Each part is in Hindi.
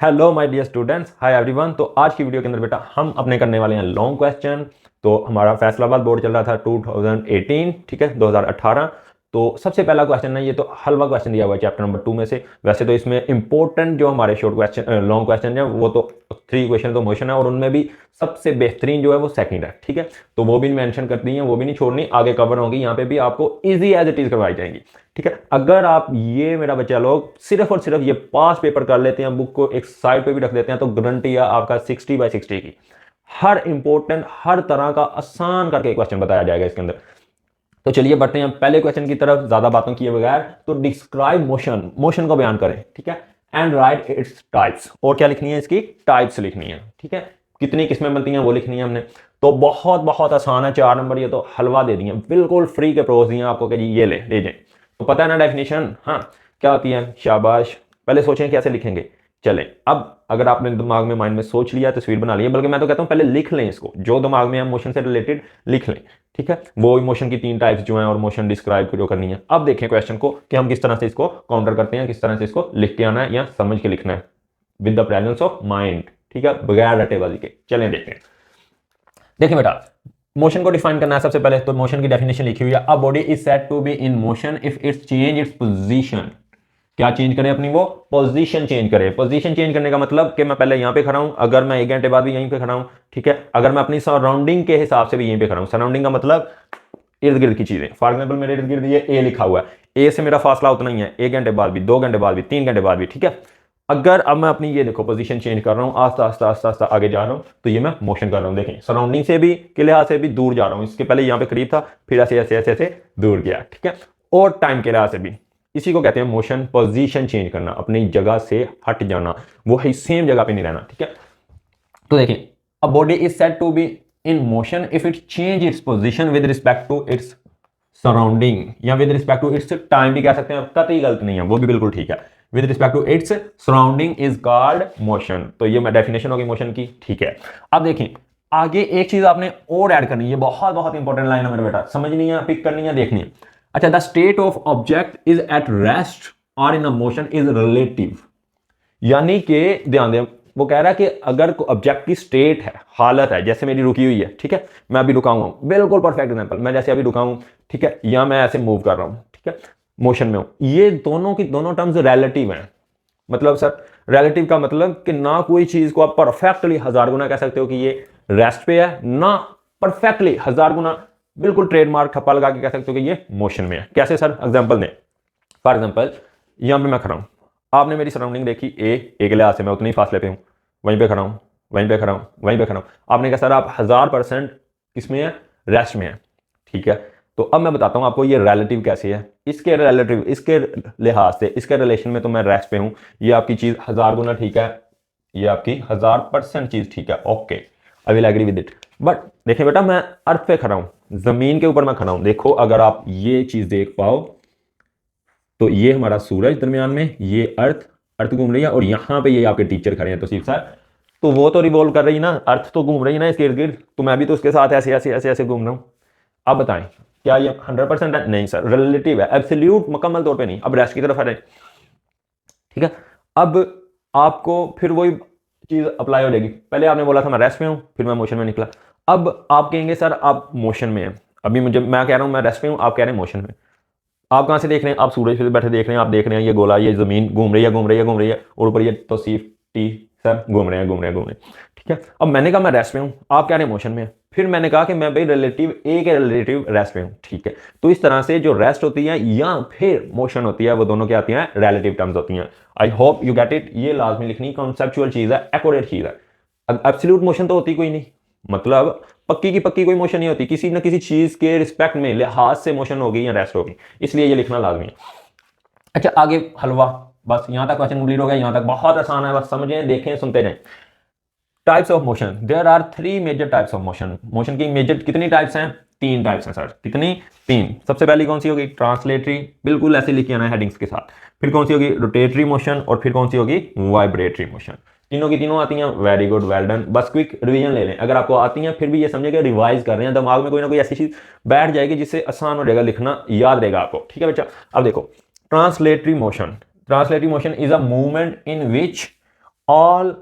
Hello my dear students, hi everyone. तो आज की वीडियो के अंदर बेटा हम अपने करने वाले हैं लॉन्ग क्वेश्चन। तो हमारा फैसलाबाद बोर्ड चल रहा था 2018, ठीक है 2018। तो सबसे पहला क्वेश्चन है, ये तो हलवा क्वेश्चन दिया हुआ है चैप्टर नंबर 2 में से। वैसे तो इसमें इंपॉर्टेंट जो हमारे शॉर्ट क्वेश्चन लॉन्ग क्वेश्चन है वो तो 3 क्वेश्चन तो मोशन है, और उनमें भी सबसे बेहतरीन जो है वो सेकंड है, ठीक है। तो वो भी मेंशन कर दी है, वो भी नहीं छोड़नी, आगे कवर होंगी, यहाँ पे भी आपको इजी एज इट इज करवाई जाएंगी, ठीक है। अगर आप ये मेरा बच्चा लोग सिर्फ और सिर्फ ये 5 पेपर कर लेते हैं, बुक को एक साइड पे भी रख देते हैं, तो गारंटी है आपका 60/60 की हर इंपॉर्टेंट हर तरह का आसान करके क्वेश्चन बताया जाएगा इसके अंदर। तो चलिए बढ़ते हैं पहले क्वेश्चन की तरफ, ज्यादा बातों किए बगैर। तो डिस्क्राइब मोशन, मोशन को बयान करें, ठीक है। एंड राइट इट्स टाइप्स, और क्या लिखनी है, इसकी टाइप्स लिखनी है, ठीक है। कितनी किस्में बनती हैं वो लिखनी है हमने। तो बहुत बहुत आसान है, 4 नंबर ये तो हलवा दे दिए, बिल्कुल फ्री के प्रोज दिए आपको कि जी ये ले जाए। तो पता है ना डेफिनेशन, हाँ क्या होती है, शाबाश। पहले सोचें कैसे लिखेंगे। चलें, अब अगर आपने दिमाग में माइंड में सोच लिया, तस्वीर बना ली है, बल्कि मैं तो कहता हूं पहले लिख लें इसको, जो दिमाग में है मोशन से रिलेटेड लिख लें, ठीक है। वो मोशन की 3 टाइप्स जो हैं और मोशन डिस्क्राइब जो करनी है। अब देखें क्वेश्चन को कि हम किस तरह से इसको काउंटर करते हैं, किस तरह से इसको लिख के आना है या समझ के लिखना है, with the presence of mind, ठीक है, बगैर रटेबाजी के। चलें देखते हैं। देखिए बेटा, मोशन को डिफाइन करना है सबसे पहले। तो मोशन की डेफिनेशन लिखी हुई है, a body is said to be in motion if its change its position. क्या चेंज करे अपनी, वो पोजीशन चेंज करे। पोजीशन चेंज करने का मतलब कि मैं पहले यहां पे खड़ा हूं, अगर मैं 1 घंटे बाद भी यहीं पे खड़ा हूं, ठीक है। अगर मैं अपनी सराउंडिंग के हिसाब से भी यहीं पे खड़ा हूं, सराउंडिंग का मतलब इर्द गिर्द की चीजें। फॉर एग्जाम्पल मेरे इर्द गिर्द ये ए लिखा हुआ है, ए से मेरा फासला उतना ही है, 1 घंटे बाद भी, 2 घंटे बाद भी, 3 घंटे बाद भी, ठीक है। अगर अब मैं अपनी ये देखो पोजीशन चेंज कर रहा हूं, आस्ता आस्ता आस्ता आस्ता आगे जा रहा हूं, तो ये मैं मोशन कर रहा हूं। देखें सराउंडिंग से भी के लिहाज से भी दूर जा रहा हूं, इसके पहले यहां पे करीब था, फिर ऐसे ऐसे ऐसे ऐसे दूर गया, ठीक है। और टाइम के लिहाज से भी, इसी को कहते हैं मोशन। पोजीशन चेंज करना, अपनी जगह से हट जाना, वो है सेम जगह पे नहीं रहना, ठीक है। तो देखें, a body is said to be in motion if it change its position with respect to its surrounding, या with respect to its time भी कह सकते हैं, कतई गलत नहीं है, वो भी बिल्कुल ठीक है। With respect to its surrounding is called motion. तो ये डेफिनेशन होगी मोशन की, ठीक है। अब देखें आगे एक चीज आपने और ऐड करनी है, बहुत बहुत इंपॉर्टेंट लाइन है मेरा बेटा, समझनी है, पिक करनी है, देखनी है। अच्छा, the state of object is at rest और इन अ मोशन इज रिलेटिव। यानी कि ध्यान दें, वो कह रहा है कि अगर ऑब्जेक्ट की स्टेट है, हालत है, जैसे मेरी रुकी हुई है, ठीक है, मैं अभी रुका हुआ हूं, बिल्कुल परफेक्ट एग्जांपल, मैं जैसे अभी रुका हूं, ठीक है, या मैं ऐसे मूव कर रहा हूं, ठीक है, मोशन में हूं। ये दोनों की दोनों टर्म्स रिलेटिव हैं। मतलब सर रिलेटिव का मतलब कि ना कोई चीज को आप परफेक्टली 1000 गुना कह सकते हो कि ये रेस्ट पे है, ना परफेक्टली 1000 गुना बिल्कुल ट्रेडमार्क ठप्पा लगा के कह सकते हो कि ये मोशन में है। कैसे सर, एग्जाम्पल दें। फॉर एग्जाम्पल यहां पर मैं खड़ा हूं, आपने मेरी सराउंडिंग देखी, एक लिहाज से मैं उतने ही फासले पे हूं, वहीं पे खड़ा हूं, वहीं पे खड़ा हूं, वहीं पे खड़ा हूं। आपने कहा सर आप 1000% किसमें है, रेस्ट में है, ठीक है। तो अब मैं बताता हूं आपको ये रिलेटिव कैसे है। इसके रिलेटिव, इसके लिहाज से, इसके रिलेशन में तो मैं रेस्ट पे हूं, ये आपकी चीज 1000 गुना ठीक है, ये आपकी 1000% चीज ठीक है, okay, I will agree with it. But देखिए बेटा, मैं अर्थ पे खड़ा हूं, जमीन के ऊपर मैं खड़ा हूं। देखो अगर आप ये चीज देख पाओ, तो ये हमारा सूरज दरमियान में, ये अर्थ, अर्थ घूम रही है, और यहां पे ये आपके टीचर खड़े हैं तो सिर्फ सर, तो वो तो रिवॉल्व कर रही ना, अर्थ तो घूम रही है ना इसके इर्द गिर्द, तो मैं भी तो उसके साथ ऐसे ऐसे ऐसे ऐसे घूम रहा हूं। अब बताएं क्या ये 100% है? नहीं सर, रिलेटिव है, एब्सोल्यूट मुकम्मल तौर पे नहीं। अब रेस्ट की तरफ आ जाए, ठीक है। अब आपको फिर वही चीज अप्लाई हो जाएगी। पहले आपने बोला था मैं रेस्ट में हूं, फिर मैं मोशन में निकला। अब आप कहेंगे सर आप मोशन में हैं, अभी मुझे, मैं कह रहा हूं मैं रेस्ट में हूं, आप कह रहे हैं मोशन में। आप कहां से देख रहे हैं, आप सूरज पे बैठे देख रहे हैं, आप देख रहे हैं ये गोला, ये जमीन घूम रही है, घूम रही है, घूम रही है, और ऊपर ये तौसीफ टी सर घूम रहे हैं, घूम रहे हैं, घूम रहे हैं, ठीक है। अब मैंने कहा मैं रेस्ट में हूं, आप कह रहे हैं मोशन में। फिर मैंने कहा कि मैं भाई रिलेटिव ए के रिलेटिव रेस्ट में हूं, ठीक है। तो इस तरह से जो रेस्ट होती है या फिर मोशन होती है, वो दोनों क्या आती हैं, रिलेटिव टर्म्स होती हैं। I hope you get it. ये लाजमी लिखनी, कॉन्सेप्चुअल चीज है, एक्यूरेट चीज है। एब्सोल्यूट मोशन तो होती कोई नहीं, मतलब पक्की की पक्की कोई मोशन नहीं होती, किसी ना किसी चीज के रिस्पेक्ट में लिहाज से मोशन होगी या रेस्ट होगी, इसलिए ये लिखना लाजमी है। अच्छा आगे हलवा, बस यहां तक क्वेश्चन कंप्लीट हो गया, यहां तक बहुत आसान है, बस समझें, देखें, सुनते रहें। Types of motion, there are 3 major types of motion. Motion की मेजर कितनी टाइप्स हैं, 3 टाइप्स हैं सर। कितनी, 3। सबसे पहली कौन सी होगी, ट्रांसलेटरी, बिल्कुल ऐसे लिख के आना है हेडिंग्स के साथ। फिर कौन सी होगी, रोटेटरी मोशन, और फिर कौन सी होगी, वाइब्रेटरी मोशन। तीनों की तीनों आती हैं, वेरी गुड, वेल डन। बस क्विक रिवीजन ले लें, अगर आपको आती हैं फिर भी ये समझिए रिवाइज कर रहे हैं, दिमाग में कोई ना कोई ऐसी चीज बैठ जाएगी जिससे आसान हो जाएगा लिखना, याद रहेगा आपको, ठीक है बच्चा। अब देखो translatory motion, translatory motion is a movement in which all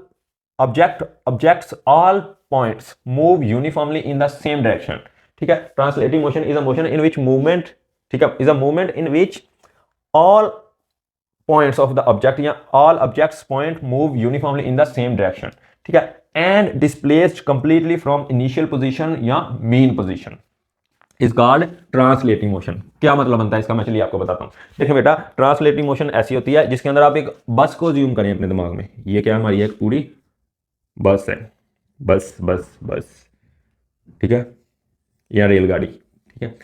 objects all points move uniformly in the same direction, ठीक है। Translating motion is a motion in which movement, ठीक है, is a movement in which all points of the object या all objects point move uniformly in the same direction, ठीक है, and displaced completely from initial position या mean position is called translating motion। क्या मतलब बनता है इसका, मैं चलिए आपको बताता हूँ। देखिए बेटा, ट्रांसलेटिंग मोशन ऐसी होती है जिसके अंदर आप एक बस को ज्यूम करें अपने दिमाग में, ये क्या हमारी एक पूरी बस है, बस बस बस, ठीक है, या रेलगाड़ी, ठीक है।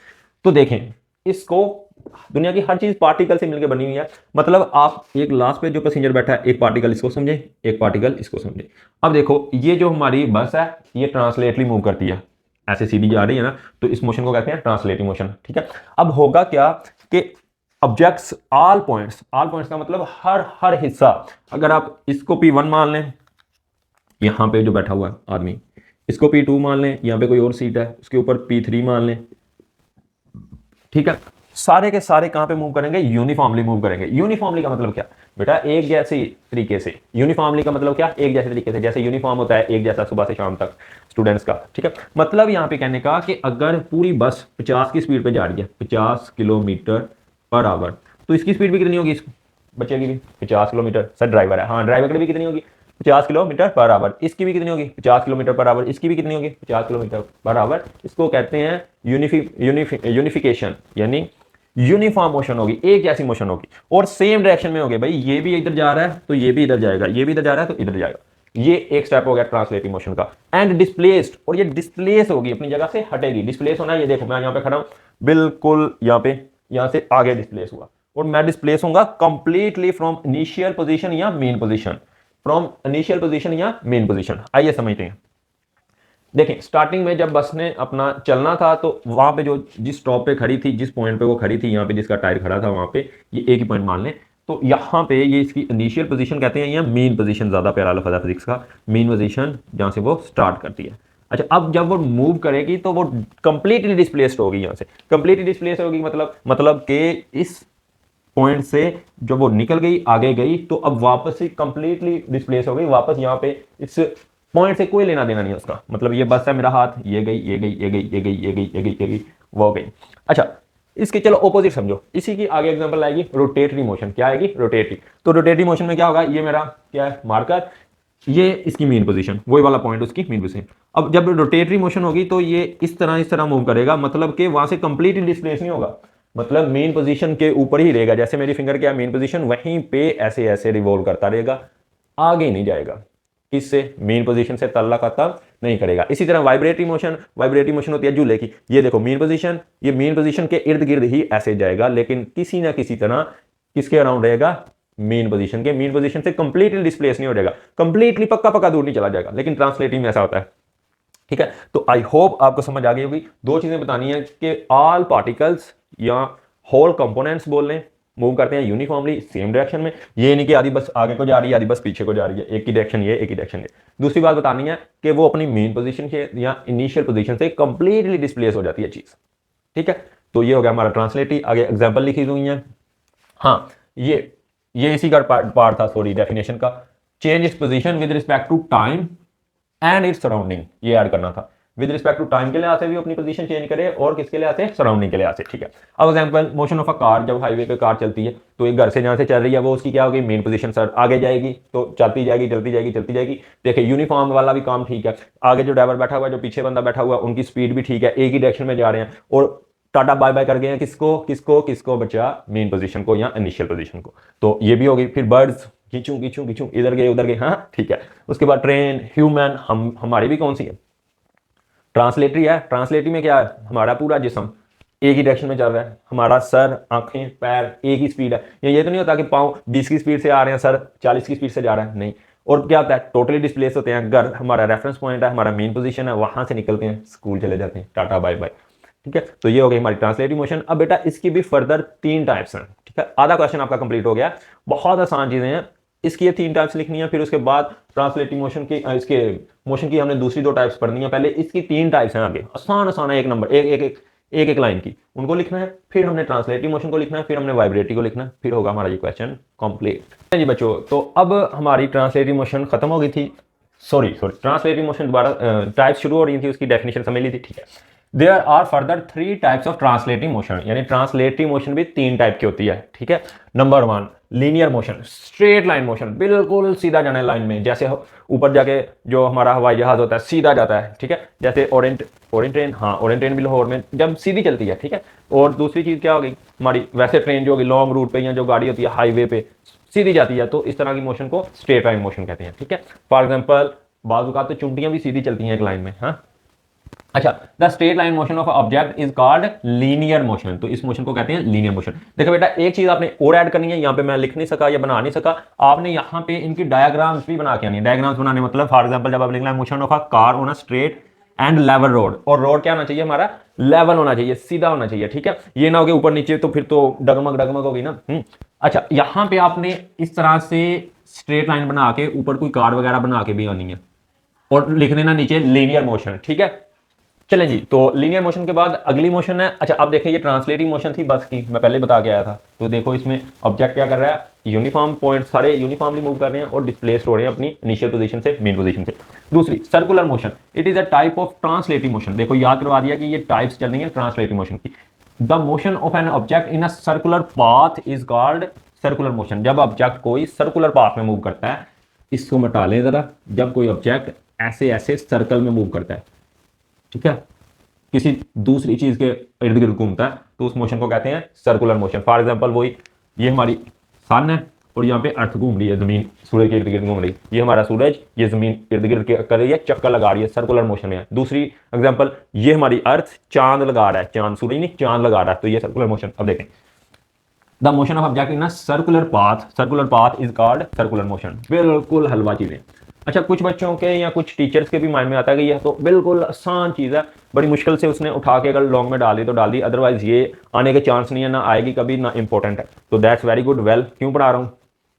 तो देखें, इसको दुनिया की हर चीज पार्टिकल से मिलकर बनी हुई है। मतलब आप एक लास्ट पे जो पैसेंजर बैठा है, एक पार्टिकल इसको समझे, एक पार्टिकल इसको समझे। अब देखो, ये जो हमारी बस है ये ट्रांसलेटली मूव करती है, ऐसे सीधी जा रही है ना, तो इस मोशन को कहते हैं ट्रांसलेटिंग मोशन, ठीक है। अब होगा क्या कि ऑब्जेक्ट्स ऑल पॉइंट्स का मतलब हर हिस्सा, अगर आप इसको P1 मान लें, यहां पे जो बैठा हुआ है आदमी, इसको P2 मान लें, यहाँ पे कोई और सीट है उसके ऊपर P3 मान लें, ठीक है, सारे के सारे कहां पे मूव करेंगे, यूनिफॉर्मली मूव करेंगे। यूनिफॉर्मली का मतलब क्या बेटा, एक जैसे तरीके से। यूनिफॉर्मली का मतलब क्या, एक जैसे तरीके से, जैसे यूनिफॉर्म होता है एक जैसा सुबह से शाम तक स्टूडेंट्स का, ठीक है। मतलब यहां पे कहने का कि अगर पूरी बस 50 की स्पीड पे जा रही है, 50 किलोमीटर पर आवर, तो इसकी स्पीड भी कितनी होगी, इस बच्चे की भी 50 किलोमीटर, सर ड्राइवर है, हाँ ड्राइवर की भी कितनी होगी 50 किलोमीटर पर आवर, इसकी भी कितनी होगी 50 किलोमीटर पर आवर, इसकी भी कितनी होगी 50 किलोमीटर पर आवर। इसको कहते हैं यूनिफिकेशन, यानी यूनिफॉर्म मोशन होगी, एक जैसी मोशन होगी और सेम डायरेक्शन में होगी। भाई ये भी इधर जा रहा है तो ये भी इधर जाएगा, ये भी इधर जा रहा है तो इधर जाएगा। ये एक स्टेप हो गया ट्रांसलेटिंग मोशन का। एंड डिस्प्लेस्ड, और ये डिस्प्लेस होगी, अपनी जगह से हटेगी। डिस्प्लेस होना, ये देखो मैं यहाँ पे खड़ा हूं, बिल्कुल यहाँ पे, यहाँ से आगे डिस्प्लेस हुआ और मैं डिस्प्लेस होऊंगा कंप्लीटली फ्रॉम इनिशियल पोजीशन या main position, from initial position या मेन पोजीशन। आइए समझते हैं। देखें, स्टार्टिंग में जब बस ने अपना चलना था तो वहां पे जो जिस स्टॉप पे खड़ी थी, जिस पॉइंट पे वो खड़ी थी, यहाँ पे जिसका टायर खड़ा था वहां पे, ये एक ही पॉइंट मान लें, तो यहाँ पे ये इसकी इनिशियल पोजीशन कहते हैं या मेन पोजीशन, ज्यादा प्यारा लफ्ज़ है फिजिक्स का, मेन पोजीशन जहाँ से वो स्टार्ट करती है। अच्छा, अब जब वो मूव करेगी तो वो कंप्लीटली डिस्प्लेस्ड होगी, यहाँ से कंप्लीटली डिस्प्लेस होगी, मतलब कि इस पॉइंट से जब वो निकल गई आगे गई तो अब वापस ही कंप्लीटली डिस्प्लेस हो गई, वापस यहाँ पे इस पॉइंट से कोई लेना देना नहीं है उसका। मतलब ये बस है मेरा हाथ, ये गई ये गई ये गई ये गई ये गई ये गई ये गई, वो गई। अच्छा, इसके चलो ऑपोजिट समझो, इसी की आगे एग्जांपल आएगी रोटेटरी मोशन। क्या आएगी, रोटेटरी। तो रोटेटरी मोशन में क्या होगा, ये मेरा क्या है मार्कर, ये इसकी मेन पोजीशन, वही वाला पॉइंट उसकी मेन पोजीशन। अब जब रोटेटरी मोशन होगी तो ये इस तरह मूव करेगा, मतलब कि वहां से कंप्लीटली डिस्प्लेस नहीं होगा, मतलब मेन पोजीशन के ऊपर ही रहेगा। जैसे मेरी फिंगर क्या मेन पोजीशन, वहीं पे ऐसे ऐसे रिवॉल्व करता रहेगा, आगे नहीं जाएगा, किससे, मेन पोजीशन से तल्ला खत्म नहीं करेगा। इसी तरह वाइब्रेटरी मोशन होती है झूले की। ये देखो मेन पोजीशन, ये मेन पोजीशन के इर्द गिर्द ही ऐसे जाएगा, लेकिन किसी ना किसी तरह किसके अराउंड रहेगा, मेन पोजीशन के। मेन पोजीशन से कंप्लीटली डिस्प्लेस नहीं हो जाएगा, कंप्लीटली पक्का दूर नहीं चला जाएगा, लेकिन ट्रांसलेटिंग में ऐसा होता है, ठीक है। तो आई होप आपको समझ आ गई होगी। दो चीजें बतानी है कि ऑल पार्टिकल्स या होल कंपोनेंट्स बोल लें, मूव करते हैं यूनिफॉर्मली सेम डायरेक्शन में। ये नहीं कि आधी बस आगे को जा रही है आधी बस पीछे को जा रही है, एक ही डायरेक्शन ये एक ही डायरेक्शन ये। दूसरी बात बतानी है कि वो अपनी मेन पोजीशन से या इनिशियल पोजीशन से कंप्लीटली डिस्प्लेस हो जाती है चीज, ठीक है। तो ये हो गया हमारा ट्रांसलेटिव। आगे एग्जाम्पल लिखी हुई है, हाँ ये इसी का पार्ट था, सॉरी, डेफिनेशन का। Change its position with respect to time and its surrounding, ये ऐड करना था। विद रिस्पेक्ट टू टाइम के लिहाज से भी अपनी पोजीशन चेंज करे और किसके लिहाज से, सराउंडिंग के लिहाज से, ठीक है। अब example, motion of a car, जब हाईवे पे कार चलती है तो एक घर से जहां से चल रही है वो उसकी क्या होगी, मेन पोजीशन सर आगे जाएगी, तो चलती जाएगी चलती जाएगी चलती जाएगी। देखिए यूनिफॉर्म वाला भी काम ठीक है, आगे जो ड्राइवर बैठा हुआ है, जो पीछे बंदा बैठा हुआ है, उनकी स्पीड भी ठीक है, एक ही डायरेक्शन में जा रहे हैं और टाटा बाय बाय कर गए हैं किसको किसको किसको बचा, मेन पोजीशन को या इनिशियल पोजीशन को। तो ये भी होगी। फिर बर्ड्स खींचूं खींचूं खींचूं, इधर गए उधर गए, हाँ ठीक है। उसके बाद ट्रेन, ह्यूमन, हमारी भी कौन सी है, ट्रांसलेटरी है। ट्रांसलेटरी में क्या है, हमारा पूरा जिस्म एक ही डायरेक्शन में चल रहा है, हमारा सर आंखें पैर एक ही स्पीड है। ये तो नहीं होता कि पाँव 20 की स्पीड से आ रहे हैं, सर 40 की स्पीड से जा रहा है, नहीं। और क्या होता है, टोटली डिस्प्लेस होते हैं। घर हमारा रेफरेंस पॉइंट है, हमारा मेन पोजीशन है, वहां से निकलते हैं, स्कूल चले जाते हैं, टाटा बाय बाय, ठीक है। तो ये हो गई हमारी ट्रांसलेटिव मोशन। अब बेटा इसकी भी फर्दर 3 टाइप्स हैं, ठीक है। आधा क्वेश्चन आपका कंप्लीट हो गया, बहुत आसान चीजें हैं। इसकी ये 3 टाइप्स लिखनी है, फिर उसके बाद ट्रांसलेटिव मोशन की, इसके मोशन की हमने दूसरी 2 टाइप्स पढ़नी है। पहले इसकी 3 टाइप्स हैं, आगे आसान है, एक नंबर एक एक एक एक एक लाइन की, उनको लिखना है, फिर हमने ट्रांसलेटरी मोशन को लिखना है, फिर हमने वाइब्रेटरी को लिखना है, फिर होगा हमारा ये क्वेश्चन कंप्लीट जी बच्चों। तो अब हमारी ट्रांसलेटरी मोशन खत्म हो गई थी, सॉरी ट्रांसलेटरी मोशन दोबारा टाइप्स शुरू हो रही थी, उसकी डेफिनेशन समझ ली थी, ठीक है। There are further 3 types of translatory motion, यानी ट्रांसलेटरी मोशन भी 3 टाइप की होती है, ठीक है। Number 1 linear motion, straight line motion, बिल्कुल सीधा जाना है लाइन में, जैसे ऊपर जाके जो हमारा हवाई जहाज होता है सीधा जाता है, ठीक है, जैसे ओरेंट ट्रेन, हाँ ओरेंट ट्रेन भी लाहौर में जब सीधी चलती है, ठीक है। और दूसरी चीज क्या होगी हमारी, वैसे ट्रेन जो होगी लॉन्ग रूट पे या जो गाड़ी होती है हाईवे पे सीधी जाती है, तो इस तरह की मोशन को स्ट्रेट लाइन मोशन कहते हैं, ठीक है। फॉर एग्जाम्पल बाज़ तो चुंटियां भी सीधी चलती हैं एक लाइन में, हाँ। अच्छा, the straight line motion of object is called linear motion, तो इस मोशन को कहते हैं लीनियर मोशन। देखो बेटा एक चीज आपने और ऐड करनी है, यहाँ पे मैं लिख नहीं सका या बना नहीं सका, आपने यहाँ पे इनकी डायग्राम्स भी बना के आनी है। डायग्राम्स बनाने मतलब फॉर एग्जांपल जब आप लिखना है motion of a car on a straight and level road, और रोड क्या होना चाहिए हमारा, लेवल होना चाहिए, सीधा होना चाहिए, ठीक है। ये ना हो कि ऊपर नीचे, तो फिर तो डगमग होगी ना। अच्छा, यहाँ पे आपने इस तरह से स्ट्रेट लाइन बना के ऊपर कोई कार वगैरह बना के भी आनी है, और लिख देना नीचे लीनियर मोशन, ठीक है। चले जी, तो लीनियर मोशन के बाद अगली मोशन है। अच्छा अब देखिए, ये ट्रांसलेटिंग मोशन थी बस की, मैं पहले बता के आया था। तो देखो इसमें ऑब्जेक्ट क्या कर रहा है, यूनिफॉर्म पॉइंट सारे यूनिफॉर्मली मूव कर रहे हैं और डिस्प्लेस्ड हो रहे हैं अपनी इनिशियल पोजीशन से मेन पोजीशन से। दूसरी circular motion, it is a type of translating motion. देखो याद करवा दिया कि ये टाइप्स चल रही है ट्रांसलेटिंग मोशन की। The motion of an object in a circular path is called circular motion. जब ऑब्जेक्ट कोई सर्कुलर पाथ में मूव करता है, इसको मिटा लें जरा, जब कोई ऑब्जेक्ट ऐसे ऐसे सर्कल में मूव करता है, ठीक है, किसी दूसरी चीज के इर्द गिर्द घूमता है, तो उस मोशन को कहते हैं सर्कुलर मोशन। फॉर एग्जांपल वही, ये हमारी सन है और यहाँ पे अर्थ घूम रही है, जमीन सूरज के इर्द गिर्द घूम रही है, ये हमारा सूरज ये जमीन इर्द गिर्द कर रही है, चक्कर लगा रही है, सर्कुलर मोशन है। दूसरी एग्जांपल, ये हमारी अर्थ चांद लगा रहा है, चांद सूरज नहीं चांद लगा रहा है, तो ये सर्कुलर मोशन। अब देखें, the motion of object in a circular path is called circular motion. बिल्कुल हलवा चीजें। अच्छा, कुछ बच्चों के या कुछ टीचर्स के भी माइंड में आता है कि यह तो बिल्कुल आसान चीज़ है, बड़ी मुश्किल से उसने उठा के अगर लॉन्ग में डाल दी तो डाल दी, अदरवाइज ये आने के चांस नहीं है, ना आएगी कभी, ना इंपॉर्टेंट है। तो दैट्स वेरी गुड, वेल क्यों पढ़ा रहा हूँ,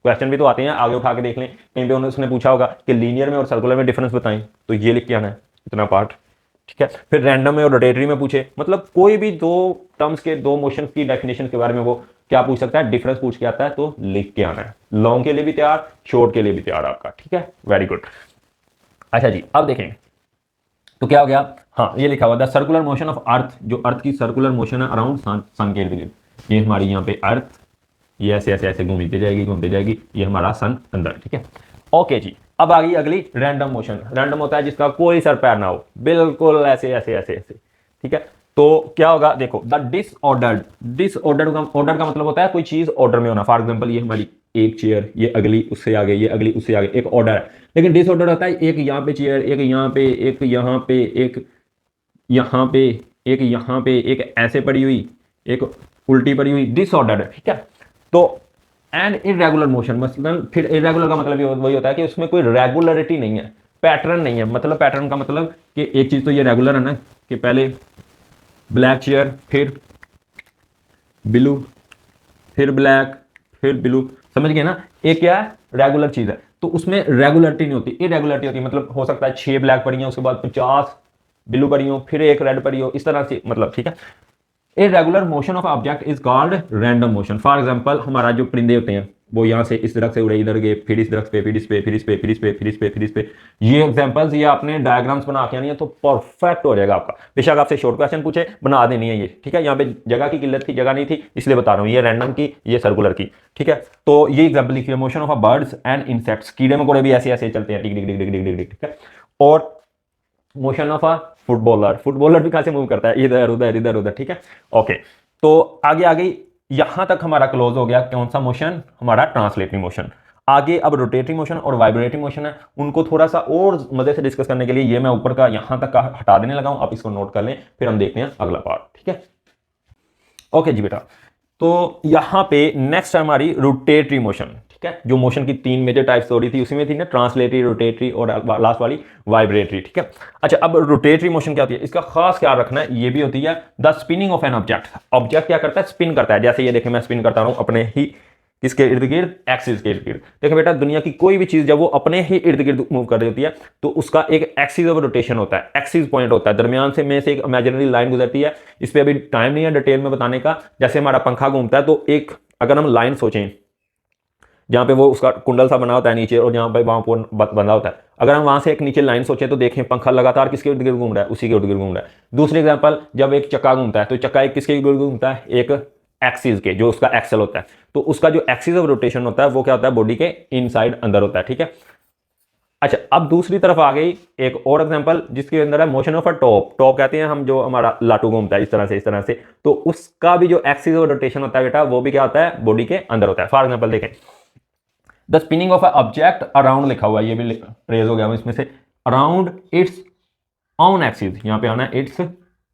क्वेश्चन भी तो आते हैं, आगे उठा के देख लें, कहीं पे उसने पूछा होगा कि लीनियर में और सर्कुलर में डिफरेंस बताएं, तो ये लिख के आना है इतना पार्ट, ठीक है। फिर रैंडम में और रोटेटरी में पूछे, मतलब कोई भी दो टर्म्स के, दो मोशन की डेफिनेशन के बारे में वो क्या पूछ सकता है, डिफरेंस पूछ के आता है, तो लिख के आना है। लॉन्ग के लिए भी तैयार, शॉर्ट के लिए भी तैयार आपका, ठीक है, वेरी गुड। अच्छा जी, अब देखें तो क्या हो गया, हाँ ये लिखा हुआ the circular motion of earth, जो अर्थ की सर्कुलर मोशन है अराउंड सन के इर्द गिर्द। ये हमारी यहाँ पे अर्थ, ये ऐसे ऐसे ऐसे घूमती जाएगी, ये हमारा सन अंदर, ठीक है। ओके जी, अब आ गई अगली रैंडम मोशन। रैंडम होता है जिसका कोई सर पैर ना हो, बिल्कुल ऐसे ऐसे ऐसे ऐसे, ठीक है। तो क्या होगा, देखो द डिसऑर्डर्ड ऑर्डर का मतलब होता है कोई चीज ऑर्डर में होना। फॉर एग्जांपल ये हमारी एक चेयर, ये अगली उससे आगे, ये अगली उससे आगे, एक ऑर्डर है। लेकिन डिसऑर्डर होता है एक यहाँ पे चेयर, एक यहाँ पे, एक यहाँ पे, एक यहाँ पे, एक यहाँ पे, एक ऐसे पड़ी हुई, एक उल्टी पड़ी हुई, डिसऑर्डर है, ठीक है। तो एंड इरेगुलर मोशन, मतलब फिर इरेगुलर का मतलब वही होता है कि उसमें कोई रेगुलरिटी नहीं है, पैटर्न नहीं है। मतलब पैटर्न का मतलब कि एक चीज तो ये रेगुलर है ना, कि पहले ब्लैक चेयर, फिर ब्लू, फिर ब्लैक, फिर ब्लू, समझ गए ना। एक क्या है, रेगुलर चीज है, तो उसमें रेगुलरिटी नहीं होती, इरेगुलरिटी होती है। मतलब हो सकता है 6 ब्लैक पड़ी हो, उसके बाद 50 ब्लू पड़ी हो, फिर एक रेड पड़ी हो, इस तरह से, मतलब ठीक है। Irregular motion of object is called random motion. For example हमारा जो परिंदे होते हैं वो यहाँ से इस दरख्त से उड़े, इधर गए, फिर इस दरख्त पे, फिर इस पे, फिर इस पे, फिर इस पे, फिर इस पे, फिर इस पे। ये एग्जांपल्स, ये आपने डायग्राम्स बना के आनी है तो परफेक्ट हो जाएगा आपका। बेशक आपसे शॉर्ट क्वेश्चन पूछे, बना देनी है ये, ठीक है। यहाँ पे जगह की किल्लत थी, जगह नहीं थी, इसलिए बता रहा हूँ, ये रैंडम की, ये सर्कुलर की, ठीक है। तो ये एग्जाम्पल लिखिए, motion of a bird's and insects, कीड़े मकोड़े भी ऐसे ऐसे चलते हैं, टिक टिक टिक टिक टिक टिक, ठीक है। और मोशन ऑफ अ फुटबॉलर भी कहां से मूव करता है, इधर उधर इधर उधर, ठीक है। ओके, तो आगे यहां तक हमारा क्लोज हो गया कौन सा मोशन, हमारा ट्रांसलेटरी मोशन। आगे अब रोटेटरी मोशन और वाइब्रेटरी मोशन है, उनको थोड़ा सा और मजे से डिस्कस करने के लिए ये मैं ऊपर का यहां तक का हटा देने लगा हूं, आप इसको नोट कर लें, फिर हम देखते हैं अगला पार्ट, ठीक है। ओके जी बेटा, तो यहां पे नेक्स्ट है हमारी रोटेटरी मोशन, ठीक है। जो मोशन की 3 मेजर टाइप्स हो रही थी, उसी में थी ना ट्रांसलेटरी, रोटेटरी और लास्ट वाली वाइब्रेटरी, ठीक है। अच्छा, अब रोटेटरी मोशन क्या होती है, इसका खास ख्याल रखना है, ये भी होती है the spinning of an object. Object क्या करता है, स्पिन करता है। जैसे ये देखें, मैं स्पिन करता हूं अपने ही किसके इर्द गिर्द, एक्सिस के इर्द गिर्द। देखो बेटा, दुनिया की कोई भी चीज जब वो अपने ही इर्द गिर्द मूव कर रही होती है तो उसका एक एक्सिस ऑफ रोटेशन होता है, एक्सिस पॉइंट होता है, दरमियान से में से एक इमेजिनरी लाइन गुजरती है। इस पर अभी टाइम नहीं है डिटेल में बताने का। जैसे हमारा पंखा घूमता है तो एक अगर हम लाइन सोचें जहाँ पे वो उसका कुंडल सा बना होता है नीचे और जहाँ पे वहाँ पर बंधा होता है, अगर हम वहाँ से एक नीचे लाइन सोचें तो देखें पंखा लगातार किसके इर्द गिर्द घूम रहा है, उसी के इर्द गिर्द घूम रहा है। दूसरी एग्जांपल, जब एक चक्का घूमता है तो चक्का एक किसके इर्द घूमता है, एक एक्सिस के, जो उसका एक्सल होता है। तो उसका जो एक्सिस ऑफ रोटेशन होता है वो क्या होता है, बॉडी के इनसाइड अंदर होता है, ठीक है। अच्छा, अब दूसरी तरफ आ गई एक और एग्जांपल जिसके अंदर है motion of a top. Top कहते हैं हम जो हमारा लाटू घूमता है इस तरह से, इस तरह से, तो उसका भी जो एक्सिस ऑफ रोटेशन होता है बेटा वो भी क्या होता है, बॉडी के अंदर होता है। फॉर एग्जांपल देखें, the spinning of a object around लिखा हुआ है, ये भी रेज हो गया इसमें से, अराउंड इट्स ऑन एक्सिस, यहाँ पे आना है इट्स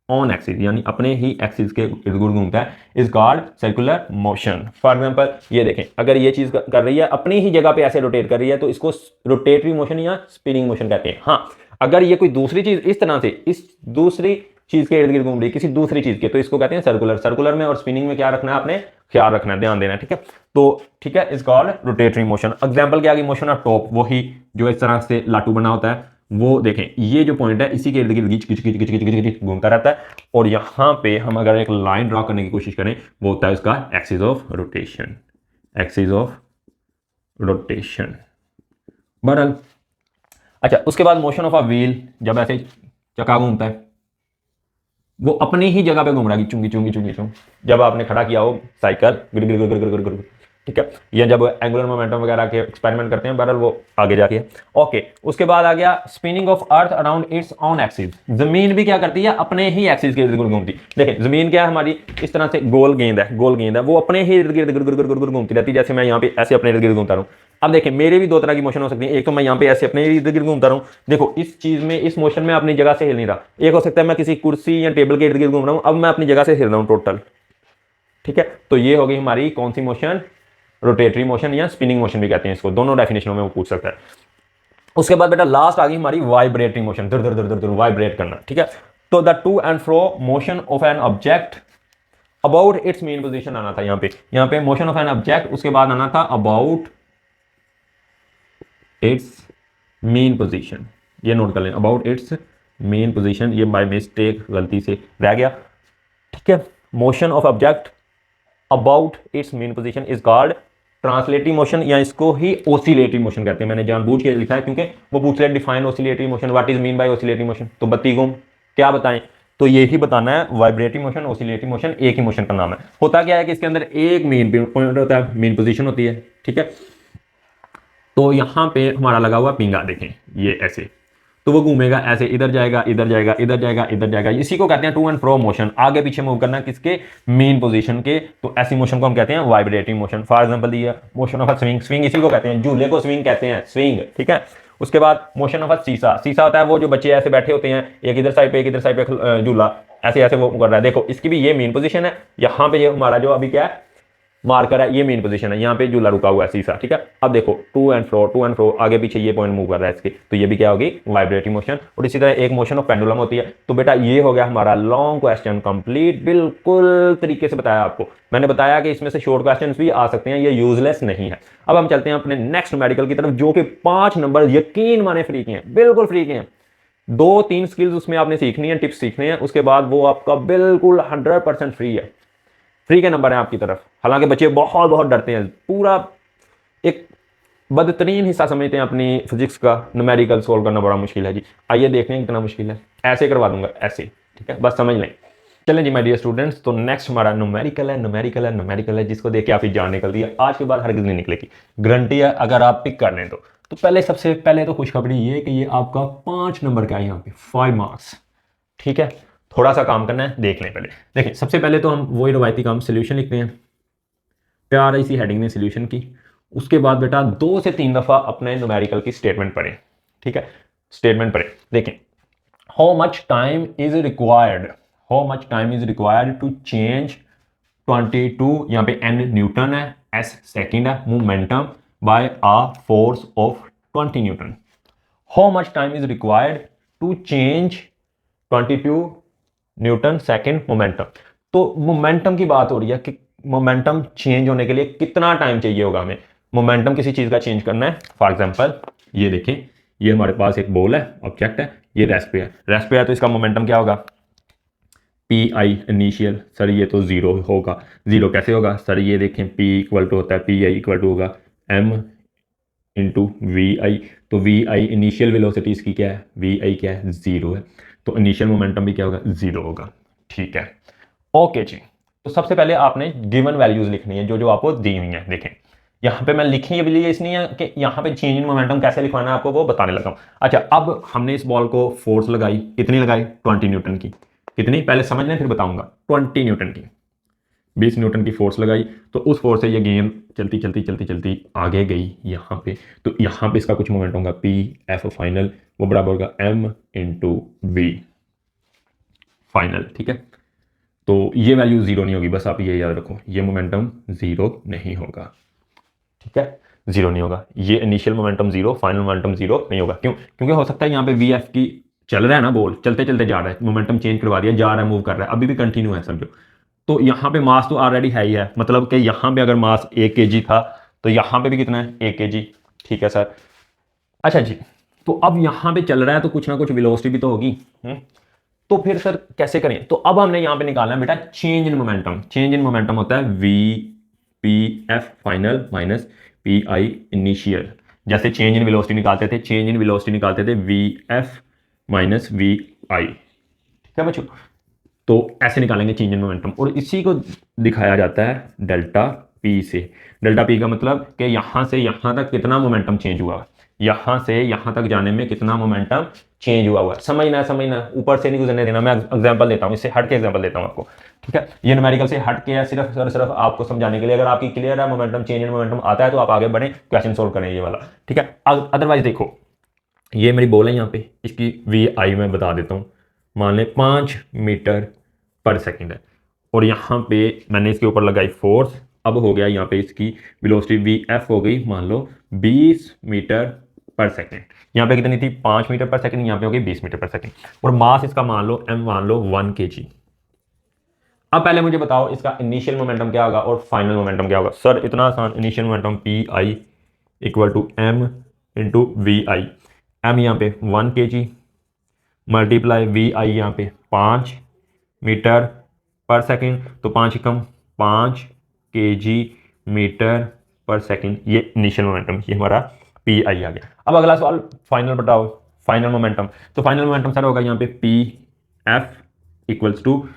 ऑन एक्सिस, यानी अपने ही एक्सिस के इर्द गिर्द घूमता है, is called circular motion. For example ये देखें, अगर ये चीज कर रही है अपनी ही जगह पे ऐसे रोटेट कर रही है तो इसको रोटेटरी मोशन या स्पिनिंग मोशन कहते हैं। हाँ, अगर ये कोई दूसरी चीज इस तरह से इस दूसरी चीज के इर्द गिर्द घूम रही है किसी दूसरी चीज के, तो इसको कहते हैं सर्कुलर। सर्कुलर में और स्पिनिंग में क्या रखना है आपने, ख्याल रखना है, ध्यान देना है, ठीक है। तो ठीक है, is called rotatory motion. Example क्या आ गई, मोशन ऑफ टॉप, वही जो इस तरह से लाटू बना होता है, वो देखें ये जो पॉइंट है इसी के इर्द गिर्द घिच घिच घिच घिच घिच घिच घूमता रहता है। और यहां पे हम अगर एक लाइन ड्रॉ करने की कोशिश करें वो होता है उसका axis of rotation, axis of rotation. बहरहाल, अच्छा, उसके बाद मोशन ऑफ अ व्हील, जब ऐसे चक्का घूमता है वो अपनी ही जगह पे घूम रहा है, चुंगी चुंगी चुंगी चुंग, जब आपने खड़ा किया हो साइकिल गिर गिर गिर गिर गिर, ठीक है, या जब एंगुलर मोमेंटम वगैरह के एक्सपेरिमेंट करते हैं, बहरहाल वो आगे जाके। ओके, उसके बाद आ गया spinning of earth around its on axis. जमीन भी क्या करती है, अपने ही एक्सिस के इर्द गिर्द घूमती। देखिए जमीन क्या है हमारी, इस तरह से गोल गेंद है, गोल गेंद है, वो अपने ही इर्द गिर्द गिर घूमती रहती है। जैसे मैं यहाँ पे ऐसे अपने इर्द गिर्द घूमता रहूँ। अब देखिए मेरे भी दो तरह की मोशन हो सकती है, एक तो मैं यहाँ पे ऐसे अपने इर्द गिर्द घूमता रहूँ, देखो इस चीज में, इस मोशन में अपनी जगह से हिल नहीं रहा। एक हो सकता है मैं किसी कुर्सी या टेबल के इर्द गिर्द घूम रहा हूँ, अब मैं अपनी जगह से हिल रहा हूँ टोटल, ठीक है। तो ये हो गई हमारी कौन सी मोशन, रोटेटरी मोशन या स्पिनिंग मोशन भी कहते हैं इसको, दोनों डेफिनेशनों में वो पूछ सकता है। उसके बाद बेटा लास्ट आ गई हमारी वाइब्रेटरी मोशन, दर दर दर दर दर वाइब्रेट करना, ठीक है। तो the two and fro motion of an object about it's main position आना था यहाँ पे मोशन ऑफ एन ऑब्जेक्ट, उसके बाद आना था अबाउट इट्स मेन पोजीशन, ये नोट कर लें, अबाउट इट्स मेन पोजीशन, ये बाय मिस्टेक गलती से रह गया, ठीक है। Motion of object about it's main position is called translatory motion, या इसको ही ओसिलेटरी मोशन कहते हैं। मैंने जानबूझ के लिखा है क्योंकि वो पूछ रहे define oscillatory motion, what is mean by oscillatory motion, तो बत्ती गुम क्या बताएं, तो ये ही बताना है, वाइब्रेटरी मोशन, ओसिलेटरी मोशन एक ही मोशन का नाम है। होता क्या है कि इसके अंदर एक मेन पॉइंट होता है, मेन पोजीशन होती है, ठीक है। तो यहां पे हमारा लगा हुआ पिंगा, देखें ये ऐसे, तो वो घूमेगा ऐसे, इधर जाएगा इधर जाएगा इधर जाएगा इधर जाएगा, इसी को कहते हैं टू एंड फ्रो मोशन, आगे पीछे मूव करना किसके, मेन पोजीशन के। तो ऐसी मोशन को हम कहते हैं वाइब्रेटरी मोशन। फॉर एग्जांपल दिया motion of a swing, swing इसी को कहते हैं, झूले को स्विंग कहते हैं, स्विंग, ठीक है। उसके बाद मोशन ऑफ अ सीसा, सीसा होता है वो जो बच्चे ऐसे बैठे होते हैं, एक इधर साइड पे एक इधर साइड पे झूला, ऐसे ऐसे वो कर रहा है, देखो इसकी भी ये मेन पोजीशन है। यहाँ पे ये हमारा जो अभी क्या है मार्कर है, ये मेन पोजीशन है, यहाँ पे झूला रुका हुआ है सीसा, ठीक है। अब देखो टू एंड फ्रो आगे पीछे ये पॉइंट मूव कर रहा है इसके, तो ये भी क्या होगी, वाइब्रेटरी मोशन। और इसी तरह एक मोशन ऑफ पेंडुलम होती है। तो बेटा ये हो गया हमारा लॉन्ग क्वेश्चन कंप्लीट, बिल्कुल तरीके से बताया आपको। मैंने बताया कि इसमें से शॉर्ट क्वेश्चन भी आ सकते हैं, ये यूजलेस नहीं है। अब हम चलते हैं अपने नेक्स्ट न्यूमेरिकल की तरफ, जो कि 5 नंबर यकीन माने फ्री के हैं, बिल्कुल फ्री के हैं। 2-3 स्किल्स उसमें आपने सीखनी है, टिप्स सीखने हैं, उसके बाद वो आपका बिल्कुल 100% फ्री है, फ्री के नंबर है आपकी तरफ। हालांकि बच्चे बहुत बहुत डरते हैं, पूरा एक बदतरीन हिस्सा समझते हैं अपनी फिजिक्स का, न्यूमेरिकल सोल्व करना बड़ा मुश्किल है जी। आइए देखते हैं कितना मुश्किल है, ऐसे करवा दूंगा ऐसे, ठीक है, बस समझ लें। चलें जी माय डियर स्टूडेंट्स, तो नेक्स्ट हमारा न्यूमेरिकल है, जिसको देख के आपकी जान निकलती है, आज के बाद हरगिज़ नहीं निकलेगी, गारंटी है अगर आप पिक कर लें तो पहले सबसे पहले तो खुशखबरी ये कि ये आपका 5 नंबर का है, यहाँ पे 5 मार्क्स, ठीक है। थोड़ा सा काम करना है, देख लें पहले। देखिए सबसे पहले तो हम वही रवायती काम सोल्यूशन लिखते हैं, प्यार इसी हेडिंग में सोल्यूशन की। उसके बाद बेटा 2 से 3 दफ़ा अपने न्यूमेरिकल की स्टेटमेंट पढ़ें, ठीक है, स्टेटमेंट पढ़ें। देखें how much time is required to change 22, यहाँ पे n न्यूटन है, s सेकेंड है, momentum by a force of 20 newton. How much time is required to change 22 newton second momentum. तो मोमेंटम की बात हो रही है कि मोमेंटम चेंज होने के लिए कितना टाइम चाहिए होगा हमें। मोमेंटम किसी चीज़ का चेंज करना है, फॉर एग्जांपल ये देखें, ये हमारे पास एक बॉल है, ऑब्जेक्ट है, ये रेस्ट पे है, रेस्ट पे है, तो इसका मोमेंटम क्या होगा, पी आई इनिशियल। सर ये तो ज़ीरो होगा, ज़ीरो कैसे होगा सर, ये देखें पी इक्वल टू होता है, पी आई इक्वल टू होगा एम इंटू वी आई। तो वी आई इनिशियल वेलोसिटी इसकी क्या है, वी आई क्या है, ज़ीरो है, तो इनिशियल मोमेंटम भी क्या होगा, ज़ीरो होगा। ठीक है, ओके जी। तो सबसे पहले आपने गिवन वैल्यूज लिखनी है जो जो आपको दी हुई है। देखें यहाँ पे मैं लिखी है लिए इसलिए है कि यहाँ पे चेंज इन मोमेंटम कैसे लिखवाना है आपको वो बताने लगा हूँ। अच्छा, अब हमने इस बॉल को फोर्स लगाई, कितनी लगाई, 20 न्यूटन की। कितनी पहले समझ लें फिर बताऊंगा। 20 न्यूटन की, 20 न्यूटन की फोर्स लगाई, तो उस फोर्स से ये गेंद चलती चलती चलती चलती आगे गई यहाँ पे, तो यहाँ पे इसका कुछ मोमेंट होगा पी एफ फाइनल, वो बराबर होगा एम इंटू वी फाइनल। ठीक है, तो ये वैल्यू जीरो नहीं होगी, बस आप ये याद रखो, ये मोमेंटम जीरो नहीं होगा। ठीक है, जीरो नहीं होगा, ये initial momentum zero, final momentum zero नहीं होगा। क्यों, क्योंकि हो सकता है यहाँ पे वी एफ की चल रहा है ना बॉल, चलते चलते जा रहा है, मोमेंटम चेंज करवा दिया, जा रहा है, मूव कर रहा है, अभी भी कंटिन्यू है समझो। तो यहाँ पे मास तो ऑलरेडी है ही है, मतलब कि यहाँ पे अगर मास 1 kg था तो यहाँ पे भी कितना है, 1 kg। ठीक है सर, अच्छा जी, तो अब यहाँ पे चल रहा है तो कुछ ना कुछ वेलोसिटी भी तो होगी। तो फिर सर कैसे करें, तो अब हमने यहाँ पे निकालना है बेटा change in momentum. Change in momentum होता है V P F final minus P I initial. जैसे चेंज इन वेलोसिटी निकालते थे, चेंज इन वेलोसिटी निकालते थे वी एफ माइनस वी आई। ठीक है बच्चों, तो ऐसे निकालेंगे चेंज इन मोमेंटम, और इसी को दिखाया जाता है डेल्टा पी से। डेल्टा पी का मतलब कि यहाँ से यहाँ तक कितना मोमेंटम चेंज हुआ, यहाँ से यहाँ तक जाने में कितना मोमेंटम चेंज हुआ है। समझना, ऊपर से नहीं गुजरने देना। मैं एग्जांपल देता हूँ, इससे हट के एग्जांपल देता हूँ आपको। ठीक है, ये न्यूमेरिकल से हट के है, सिर्फ आपको समझाने के लिए। अगर आपकी क्लियर है मोमेंटम, चेंज इन मोमेंटम आता है तो आप आगे बढ़ें, क्वेश्चन सोल्व करें ये वाला। ठीक है, अदरवाइज देखो, ये मेरी बॉल है यहाँ पे, इसकी वी आई मैं बता देता हूँ, मान लें 5 मीटर पर सेकेंड है, और यहाँ पे मैंने इसके ऊपर लगाई फोर्स। अब हो गया यहाँ पे इसकी वेलोसिटी वी एफ हो गई मान लो 20 मीटर पर सेकेंड। यहाँ पे कितनी थी, 5 मीटर पर सेकेंड, यहाँ पे हो गई 20 मीटर पर सेकेंड, और मास इसका मान लो एम, मान लो 1 kg। अब पहले मुझे बताओ इसका इनिशियल मोमेंटम क्या होगा और फाइनल मोमेंटम क्या होगा। सर इतना आसान, initial momentum P I equal to M into V I. M यहाँ पे 1 kg मल्टीप्लाई वी आई यहाँ पे 5 मीटर पर सेकेंड, तो 5 कम 5 kg मीटर पर सेकेंड, ये इनिशियल मोमेंटम, ये हमारा पी आई आ गया। अब अगला सवाल फाइनल बताओ, फाइनल मोमेंटम। तो फाइनल मोमेंटम सर होगा यहाँ पे P F equals to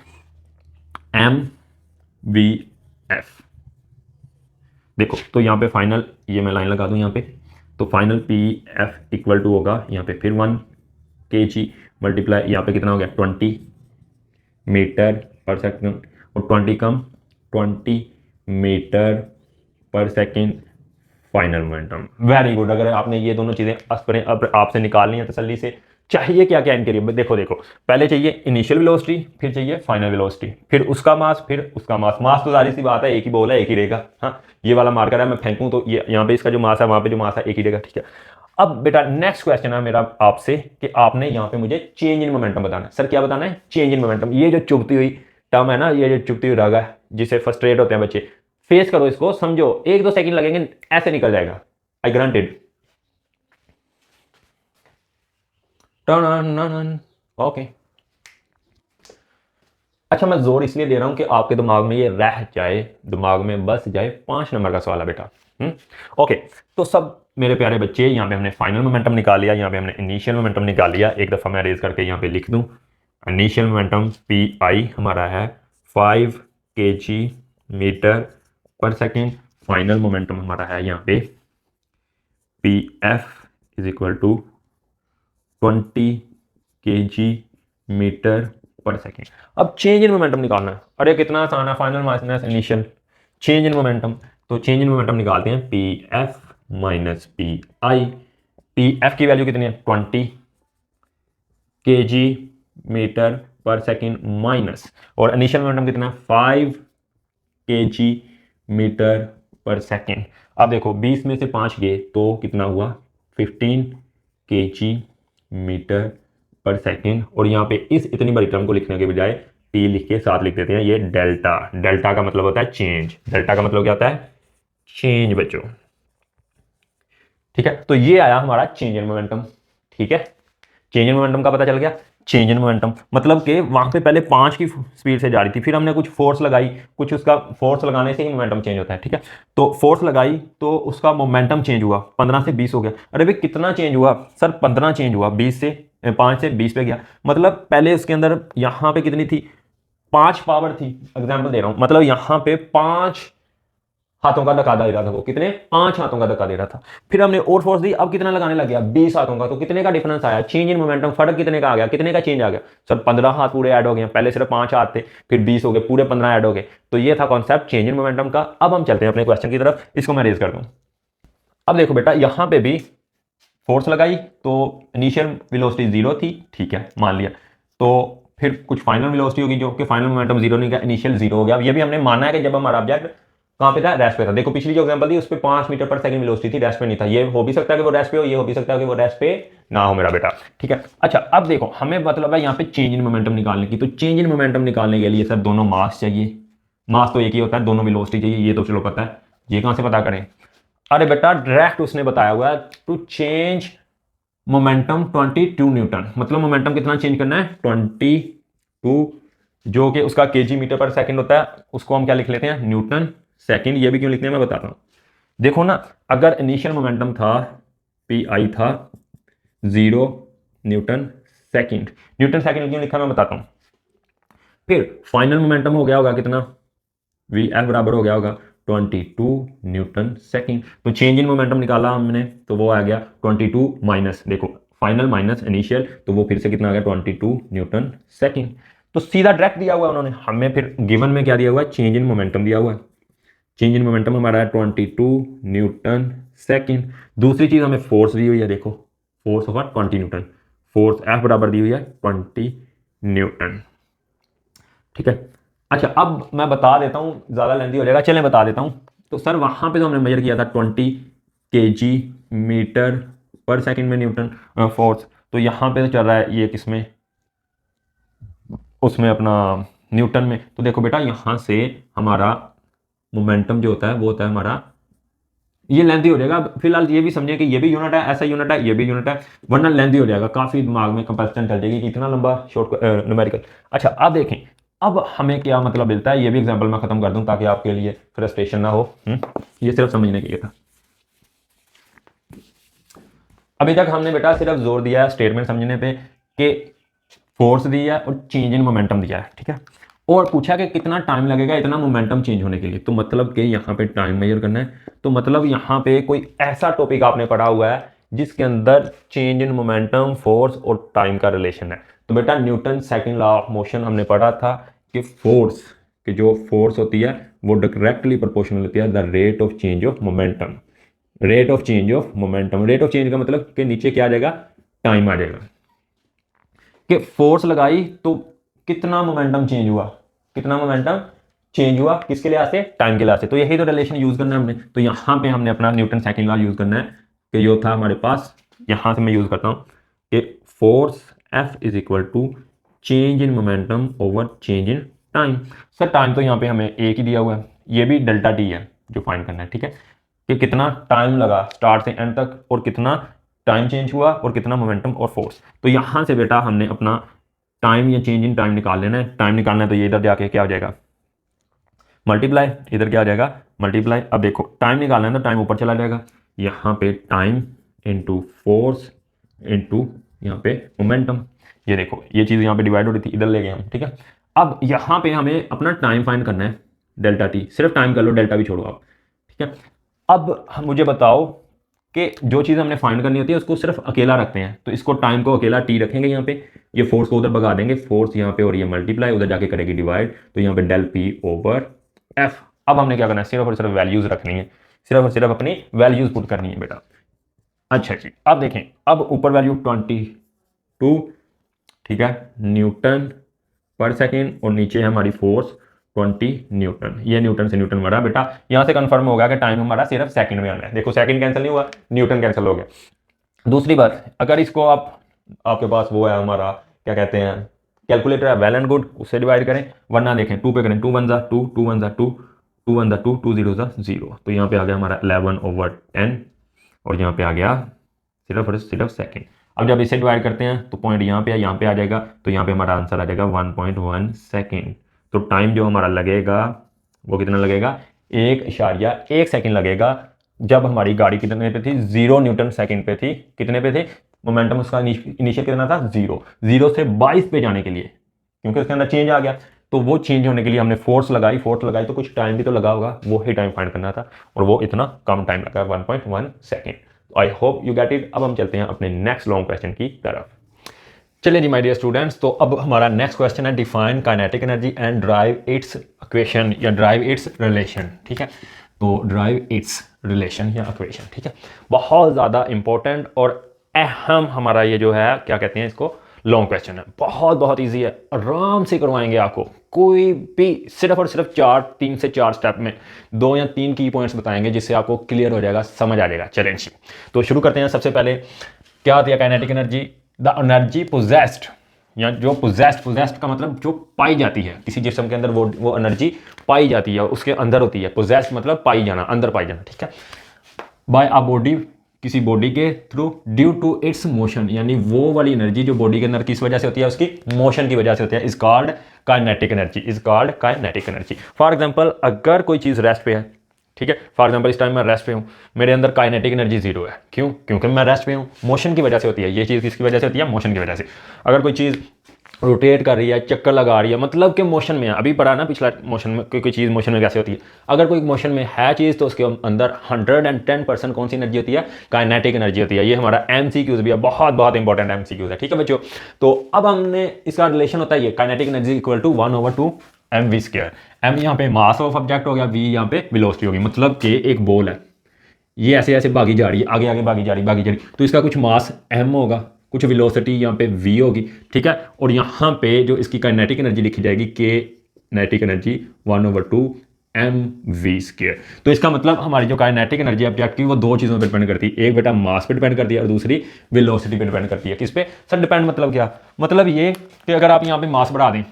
M V F. देखो तो यहाँ पे फाइनल, ये मैं लाइन लगा दूँ यहाँ पे, तो final P F equal to होगा यहाँ पे फिर 1 kg मल्टीप्लाई यहाँ पे कितना हो गया 20 मीटर पर सेकेंड, और 20 कम 20 metre per second final momentum. Very good, अगर आपने ये दोनों चीज़ें अब आपसे निकालनी है तसल्ली से। चाहिए क्या क्या इनके लिए, देखो पहले चाहिए इनिशियल वेलोसिटी, फिर चाहिए फाइनल वेलोसिटी, फिर उसका मास, फिर उसका मास। मास तो जाहिर सी बात है एक ही बॉल है, एक ही रहेगा। हाँ, ये वाला मार्कर है, मैं फेंकूँ तो ये यहाँ पे इसका जो मास है, वहाँ पे जो मास है एक ही रहेगा। ठीक है, अब बेटा नेक्स्ट क्वेश्चन है मेरा आपसे कि आपने यहाँ पे मुझे चेंज इन मोमेंटम बताना है। सर क्या बताना है, चेंज इन मोमेंटम। ये जो चुभती हुई टर्म है ना, ये जो चुभती हुई राग है जिसे फ्रस्ट्रेट होते हैं बच्चे, फेस करो इसको, समझो, 1-2 सेकंड लगेंगे, ऐसे निकल जाएगा, आई ग्रांटेड। ओके, अच्छा मैं जोर इसलिए दे रहा हूं कि आपके दिमाग में ये रह जाए, दिमाग में बस जाए। 5 नंबर का सवाल है बेटा। ओके, तो सब मेरे प्यारे बच्चे, यहाँ पे हमने फाइनल मोमेंटम निकाल लिया, यहाँ पे हमने इनिशियल मोमेंटम निकाल लिया। एक दफ़ा मैं रेज करके यहाँ पे लिख दूँ, इनिशियल मोमेंटम पी आई हमारा है 5 kg metre per second, final momentum हमारा है यहाँ पे P F is equal to 20 kg metre per second. अब चेंज इन मोमेंटम निकालना है। अरे कितना आसान है, final minus initial, change in momentum. तो चेंज इन मोमेंटम निकालते हैं P F minus P I. P F की वैल्यू कितनी है 20 kg metre per second minus, और इनिशियल मोमेंटम कितना है 5 kg मीटर पर सेकेंड। अब देखो 20 में से 5 गए तो कितना हुआ 15 kg मीटर पर सेकेंड, और यहाँ पे इस इतनी बड़ी टर्म को लिखने के बजाय टी लिख के साथ लिख देते हैं ये डेल्टा। डेल्टा का मतलब होता है चेंज। डेल्टा का मतलब क्या होता है? चेंज बच्चों। ठीक है, तो ये आया हमारा चेंज इन मोमेंटम। ठीक है, चेंज इन मोमेंटम का पता चल गया। चेंज इन मोमेंटम मतलब कि वहां पे पहले 5 की स्पीड से जा रही थी, फिर हमने कुछ फोर्स लगाई, कुछ उसका फोर्स लगाने से ही मोमेंटम चेंज होता है। ठीक है, तो फोर्स लगाई तो उसका मोमेंटम चेंज हुआ, 15 से 20 हो गया। अरे भाई कितना चेंज हुआ सर? 15 चेंज हुआ, 5 से 20 पे गया। मतलब पहले उसके अंदर यहाँ पे कितनी थी? 5 पावर थी। एग्जाम्पल दे रहा हूं, मतलब यहाँ पे 5 हाथों का धक्का दे रहा था वो। कितने? 5 हाथों का धक्का दे रहा था। फिर हमने और फोर्स दी, अब कितना लगाने लग गया? 20 हाथों का। तो कितने का डिफरेंस आया? चेंज इन मोमेंटम, फर्क कितने का आ गया? कितने का चेंज आ गया सर? 15 हाथ पूरे ऐड हो गए। पहले सिर्फ 5 हाथ थे, फिर 20 हो गए, पूरे 15 ऐड हो गए। तो ये था कॉन्सेप्ट चेंज इन मोमेंटम का। अब हम चलते हैं अपने क्वेश्चन की तरफ। इसको मैं रेज कर दूं। अब देखो बेटा, यहां पे भी फोर्स लगाई तो इनिशियल वेलोसिटी 0 थी। ठीक है, मान लिया। तो फिर कुछ फाइनल वेलोसिटी होगी, जो कि फाइनल मोमेंटम 0 नहीं गया, इनिशियल 0 हो गया। ये भी हमने माना है कि जब हमारा ऑब्जेक्ट कहाँ पे था? रेस्ट पे था। देखो पिछली जो एग्जांपल थी उस पर 5 मीटर पर सेकंड वेलोसिटी थी, रेस्ट पे नहीं था। ये हो भी सकता है कि वो रेस्ट पे हो, ये हो भी सकता है कि वो रेस्ट पे ना हो मेरा बेटा। ठीक है, अच्छा अब देखो, हमें मतलब है यहाँ पे चेंज इन मोमेंटम निकालने की। तो चेंज इन मोमेंटम निकालने के लिए सर दोनों मास चाहिए। मास तो एक ही होता है, दोनों वेलोसिटी चाहिए, ये तो चलो पता है। ये कहाँ से पता करें? अरे बेटा डायरेक्ट उसने बताया हुआ है टू चेंज मोमेंटम 22 न्यूटन। मतलब मोमेंटम कितना चेंज करना है? 22, जो कि उसका केजी मीटर पर सेकंड होता है, उसको हम क्या लिख लेते हैं? Newton second. ये भी क्यों लिखते हैं मैं बताता हूं। देखो ना, अगर इनिशियल मोमेंटम था पी आई था 0 न्यूटन सेकंड। न्यूटन सेकंड क्यों लिखा मैं बताता हूं। फिर फाइनल मोमेंटम हो गया होगा कितना? वी एफ बराबर हो गया होगा 22 न्यूटन सेकंड। तो चेंज इन मोमेंटम निकाला हमने, तो वो आ गया 22 माइनस, देखो फाइनल माइनस इनिशियल, तो वो फिर से कितना आ गया? 22 न्यूटन सेकंड। तो सीधा डायरेक्ट दिया हुआ है उन्होंने हमें। फिर गिवन में क्या दिया हुआ है? चेंज इन मोमेंटम दिया हुआ है। चेंज इन मोमेंटम हमारा है 22 न्यूटन सेकंड। दूसरी चीज हमें फोर्स दी हुई है, देखो फोर्स होगा 20 न्यूटन। फोर्स एफ बराबर दी हुई है 20 न्यूटन। ठीक है, अच्छा अब मैं बता देता हूँ, ज़्यादा लेंथी हो जाएगा, चलें बता देता हूँ। तो सर वहाँ पे तो हमने मेजर किया था 20 केजी मीटर पर सेकंड में न्यूटन फोर्स। तो यहाँ पे तो चल रहा है ये किसमें? उसमें अपना न्यूटन में। तो देखो बेटा, यहाँ से हमारा मोमेंटम जो होता है वो होता है हमारा, ये लेंथी हो जाएगा। फिलहाल ये भी समझिए कि ये भी यूनिट है, ऐसा यूनिट है, ये भी यूनिट है, वरना लेंथी हो जाएगा, काफ़ी दिमाग में कंपैरिजन चल जाएगी कि इतना लंबा शॉर्ट न्यूमेरिकल। अच्छा अब देखें, अब हमें क्या मतलब मिलता है, ये भी एग्जांपल मैं खत्म कर दूं ताकि आपके लिए फ्रस्ट्रेशन ना हो। ये सिर्फ समझने के लिए था। अभी तक हमने बेटा सिर्फ जोर दिया है स्टेटमेंट समझने पे कि फोर्स दिया है और चेंज इन मोमेंटम दिया है। ठीक है, और पूछा कि कितना टाइम लगेगा इतना मोमेंटम चेंज होने के लिए। तो मतलब कि यहाँ पे टाइम मेजर करना है। तो मतलब यहाँ पे कोई ऐसा टॉपिक आपने पढ़ा हुआ है जिसके अंदर चेंज इन मोमेंटम, फोर्स और टाइम का रिलेशन है। तो बेटा Newton second law of motion हमने पढ़ा था कि फोर्स कि जो फोर्स होती है वो डायरेक्टली प्रोपोर्शनल होती है the rate of change of momentum. Rate of change of momentum, rate of change का मतलब कि नीचे क्या आ जाएगा? टाइम आ जाएगा। कि फोर्स लगाई तो कितना मोमेंटम चेंज हुआ? कितना मोमेंटम चेंज हुआ? किसके लिहाज से? टाइम के लिहाज से। तो यही तो रिलेशन यूज करना है हमने। तो यहाँ पे हमने अपना न्यूटन सेकंड लॉ यूज करना है कि जो था हमारे पास, यहाँ से मैं यूज करता हूँ कि force F is equal to change in momentum over change in time. Sir time तो यहाँ पे हमें एक ही दिया हुआ है, ये भी डेल्टा टी है जो फाइंड करना है। ठीक है, कि कितना टाइम लगा स्टार्ट से एंड तक, और कितना टाइम चेंज हुआ, और कितना मोमेंटम और फोर्स। तो यहाँ से बेटा हमने अपना टाइम या चेंज इन टाइम निकाल लेना है। टाइम निकालना है तो ये इधर जाके क्या हो जाएगा? मल्टीप्लाई। इधर क्या हो जाएगा? मल्टीप्लाई। अब देखो टाइम निकालना है तो टाइम ऊपर चला जाएगा, यहाँ पे टाइम इंटू फोर्स इंटू यहाँ पे मोमेंटम। ये देखो ये चीज़ यहाँ पे डिवाइड हो रही थी, इधर ले गए हम। ठीक है, अब यहाँ पे हमें अपना टाइम फाइंड करना है, डेल्टा टी। सिर्फ टाइम कर लो, डेल्टा भी छोड़ो आप। ठीक है, अब मुझे बताओ कि जो चीज़ हमने फाइंड करनी होती है उसको सिर्फ अकेला रखते हैं, तो इसको टाइम को अकेला टी रखेंगे यहाँ पे, ये फोर्स को उधर भगा देंगे, फोर्स यहाँ पे और ये मल्टीप्लाई, उधर जाके करेगी डिवाइड, तो यहाँ पे डेल पी ओवर एफ। अब हमने क्या करना है? सिर्फ और सिर्फ वैल्यूज रखनी है, सिर्फ और सिर्फ अपनी वैल्यूज पुट करनी है बेटा। अच्छा जी, अब देखें, अब ऊपर वैल्यू 22, ठीक है, न्यूटन पर सेकेंड, और नीचे है हमारी फोर्स 20 न्यूटन। ये न्यूटन से न्यूटन बढ़ा बेटा, यहां से कंफर्म होगा कि टाइम हमारा सिर्फ सेकंड में आना है। देखो सेकंड कैंसिल नहीं हुआ, न्यूटन कैंसिल हो गया। दूसरी बात, अगर इसको आपके पास वो है हमारा क्या कहते हैं कैलकुलेटर है वेल एंड गुड, उससे डिवाइड करें, वरना देखें 2 पे करें, 2 1 जा 2, 2 1 जा 2, 2 1 जा 2, 2 0 जा 0, तो यहाँ पे आ गया हमारा 11/10 और यहाँ पे आ गया सिर्फ और सिर्फ सेकेंड। अब जब इसे डिवाइड करते हैं तो पॉइंट यहाँ पे है, यहाँ पे आ जाएगा, तो यहाँ पे हमारा आंसर आ जाएगा 1.1 सेकेंड। तो टाइम जो हमारा लगेगा वो कितना लगेगा, 1.1 सेकेंड लगेगा। जब हमारी गाड़ी कितने पे थी, 0 न्यूटन सेकेंड पे थी, कितने पे थे, मोमेंटम उसका इनिशियल कितना था, 0 से 22 पे जाने के लिए, क्योंकि उसके अंदर चेंज आ गया, तो वो चेंज होने के लिए हमने फोर्स लगाई तो कुछ टाइम भी तो लगा होगा, वो ही टाइम फाइंड करना था, और वो इतना कम टाइम लगा 1.1 second. I hope you get it. अब हम चलते हैं अपने नेक्स्ट लॉन्ग क्वेश्चन की तरफ। चलिए जी माय डियर स्टूडेंट्स, तो अब हमारा नेक्स्ट क्वेश्चन है define kinetic energy and drive it's equation या ड्राइव इट्स रिलेशन। ठीक है, तो ड्राइव इट्स रिलेशन या इक्वेशन, ठीक है, बहुत ज़्यादा इंपॉर्टेंट और अहम हमारा ये जो है क्या कहते हैं इसको, लॉन्ग क्वेश्चन है। बहुत ईजी है, आराम से करवाएंगे आपको, कोई भी सिर्फ और सिर्फ 3 से 4 स्टेप में 2 या 3 की पॉइंट्स बताएंगे जिससे आपको क्लियर हो जाएगा, समझ आ जाएगा। चलें जी, तो शुरू करते हैं। सबसे पहले क्या होती है kinetic energy, the energy possessed, या जो पोजेस्ड का मतलब जो पाई जाती है किसी जिस्म के अंदर, वो एनर्जी पाई जाती है, उसके अंदर होती है। पोजेस्ड मतलब पाई जाना, अंदर पाई जाना, ठीक है, बाय अ बॉडी, किसी बॉडी के through, due to its motion, यानी वो वाली एनर्जी जो बॉडी के अंदर किस वजह से होती है, उसकी मोशन की वजह से होती है, is called kinetic energy, is called kinetic energy. For example अगर कोई चीज़ रेस्ट पे है, ठीक है, फॉर एग्जांपल इस टाइम मैं रेस्ट पे हूँ, मेरे अंदर काइनेटिक एनर्जी 0 है, क्यों, क्योंकि मैं रेस्ट पे हूँ, मोशन की वजह से होती है। ये चीज़ किसकी वजह से होती है, मोशन की वजह से। अगर कोई चीज़ रोटेट कर रही है, चक्कर लगा रही है, मतलब कि मोशन में है, अभी पढ़ा ना पिछला मोशन में, कोई चीज़ मोशन में कैसे होती है, अगर कोई मोशन में है चीज़ तो उसके अंदर 110% कौन सी एनर्जी होती है, काइनेटिक एनर्जी होती है। ये हमारा MCQs भी है, बहुत इंपॉर्टेंट MCQs है, ठीक है बच्चों। तो अब हमने इसका रिलेशन होता है ये, kinetic energy equal to 1/2 mv²। m यहाँ पे मास ऑफ ऑब्जेक्ट हो गया, v यहाँ पे वेलोसिटी होगी, मतलब कि एक बॉल है, ये ऐसे भागी जा रही है, आगे भागी जा रही, तो इसका कुछ मास m होगा, कुछ वेलोसिटी यहाँ पे v होगी, ठीक है, और यहाँ पे जो इसकी काइनेटिक एनर्जी लिखी जाएगी काइनेटिक एनर्जी 1/2 mv²। तो इसका मतलब हमारी जो काइनेटिक एनर्जी ऑब्जेक्ट की वो 2 चीज़ों पर डिपेंड करती है, एक बेटा मास पे डिपेंड करती है और दूसरी वेलोसिटी पे डिपेंड करती है। किस पे सर डिपेंड, मतलब क्या, मतलब ये कि अगर आप यहाँ पे मास बढ़ा दें,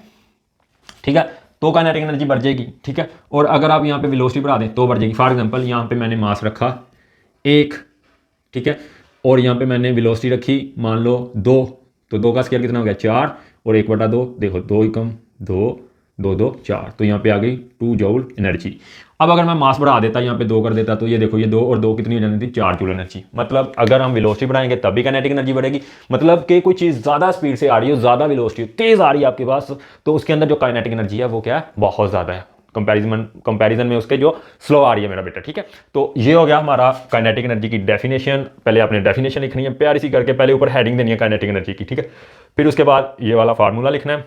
ठीक है, तो काइनेटिक एनर्जी बढ़ जाएगी, ठीक है, और अगर आप यहाँ पे वेलोसिटी बढ़ा दें तो बढ़ जाएगी। फॉर एग्जांपल यहाँ पे मैंने मास रखा 1, ठीक है, और यहाँ पे मैंने वेलोसिटी रखी मान लो 2, तो 2 का स्क्वायर कितना हो गया 4, और 1/2, देखो 2 एकम 2 2 2 4, तो यहाँ पे आ गई 2 जूल एनर्जी। अब अगर मैं मास बढ़ा देता, यहाँ पे 2 कर देता, तो ये देखो ये 2 और 2 कितनी हो जाती थी, 4 जूल एनर्जी। मतलब अगर हम वेलोसिटी बढ़ाएंगे तब भी काइनेटिक एनर्जी बढ़ेगी, मतलब कि कोई चीज़ ज़्यादा स्पीड से आ रही हो, ज़्यादा वेलोसिटी तेज़ आ रही है आपके पास, तो उसके अंदर जो काइनेटिक एनर्जी है वो क्या है, बहुत ज़्यादा है कंपैरिजन में उसके जो स्लो आ रही है मेरा बेटा, ठीक है। तो ये हो गया हमारा काइनेटिक एनर्जी की डेफिनेशन। पहले आपने डेफिनेशन लिखनी है प्यारी सी करके, पहले ऊपर हेडिंग देनी है काइनेटिक एनर्जी की, ठीक है, फिर उसके बाद ये वाला फार्मूला लिखना है,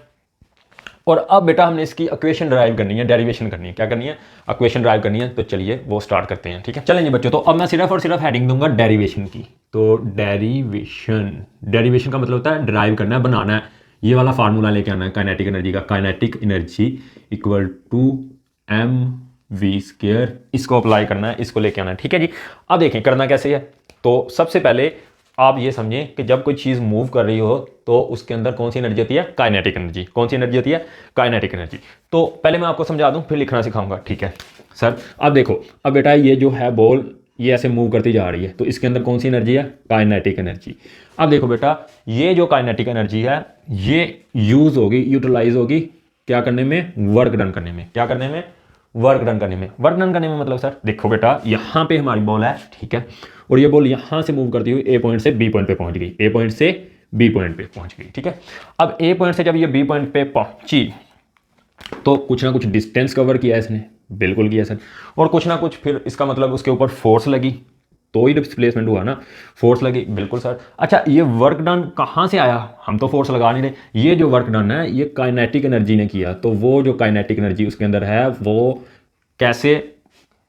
और अब बेटा हमने इसकी इक्वेशन ड्राइव करनी है, डेरिवेशन करनी है, क्या करनी है, इक्वेशन ड्राइव करनी है। तो चलिए वो स्टार्ट करते हैं, ठीक है। चलेंगे बच्चों, तो अब मैं सिर्फ और सिर्फ हेडिंग दूंगा डेरिवेशन की। तो डेरिवेशन का मतलब होता है ड्राइव करना है, बनाना है, ये वाला फार्मूला लेके आना है काइनेटिक एनर्जी का, kinetic energy equal to mv², इसको अप्लाई करना है, इसको लेके आना है, ठीक है जी। अब देखें करना कैसे है। तो सबसे पहले आप ये समझें कि जब कोई चीज़ मूव कर रही हो तो उसके अंदर कौन सी एनर्जी होती है, काइनेटिक एनर्जी। कौन सी एनर्जी होती है, काइनेटिक एनर्जी। तो पहले मैं आपको समझा दूं फिर लिखना सिखाऊंगा, ठीक है सर। अब देखो, अब बेटा ये जो है बॉल ये ऐसे मूव करती जा रही है, तो इसके अंदर कौन सी एनर्जी है, काइनेटिक एनर्जी। अब देखो बेटा, ये जो काइनेटिक एनर्जी है ये यूज़ होगी, यूटिलाइज होगी क्या करने में, वर्क डन करने में। क्या करने में, वर्क डन करने में। वर्क डन करने में मतलब सर देखो बेटा, यहाँ पे हमारी बॉल है, ठीक है, और ये बॉल यहाँ से मूव करती हुई ए पॉइंट से बी पॉइंट पे पहुँच गई, ए पॉइंट से बी पॉइंट पे पहुँच गई, ठीक है। अब ए पॉइंट से जब ये बी पॉइंट पे पहुँची तो कुछ ना कुछ डिस्टेंस कवर किया इसने, बिल्कुल किया सर, और कुछ ना कुछ फिर इसका मतलब उसके ऊपर फोर्स लगी तो ही डिस्प्लेसमेंट हुआ ना, फोर्स लगी, बिल्कुल सर। अच्छा, ये वर्क डन कहाँ से आया, हम तो फोर्स लगा नहीं रहे, ये जो वर्क डन है ये काइनेटिक एनर्जी ने किया। तो वो जो काइनेटिक एनर्जी उसके अंदर है वो कैसे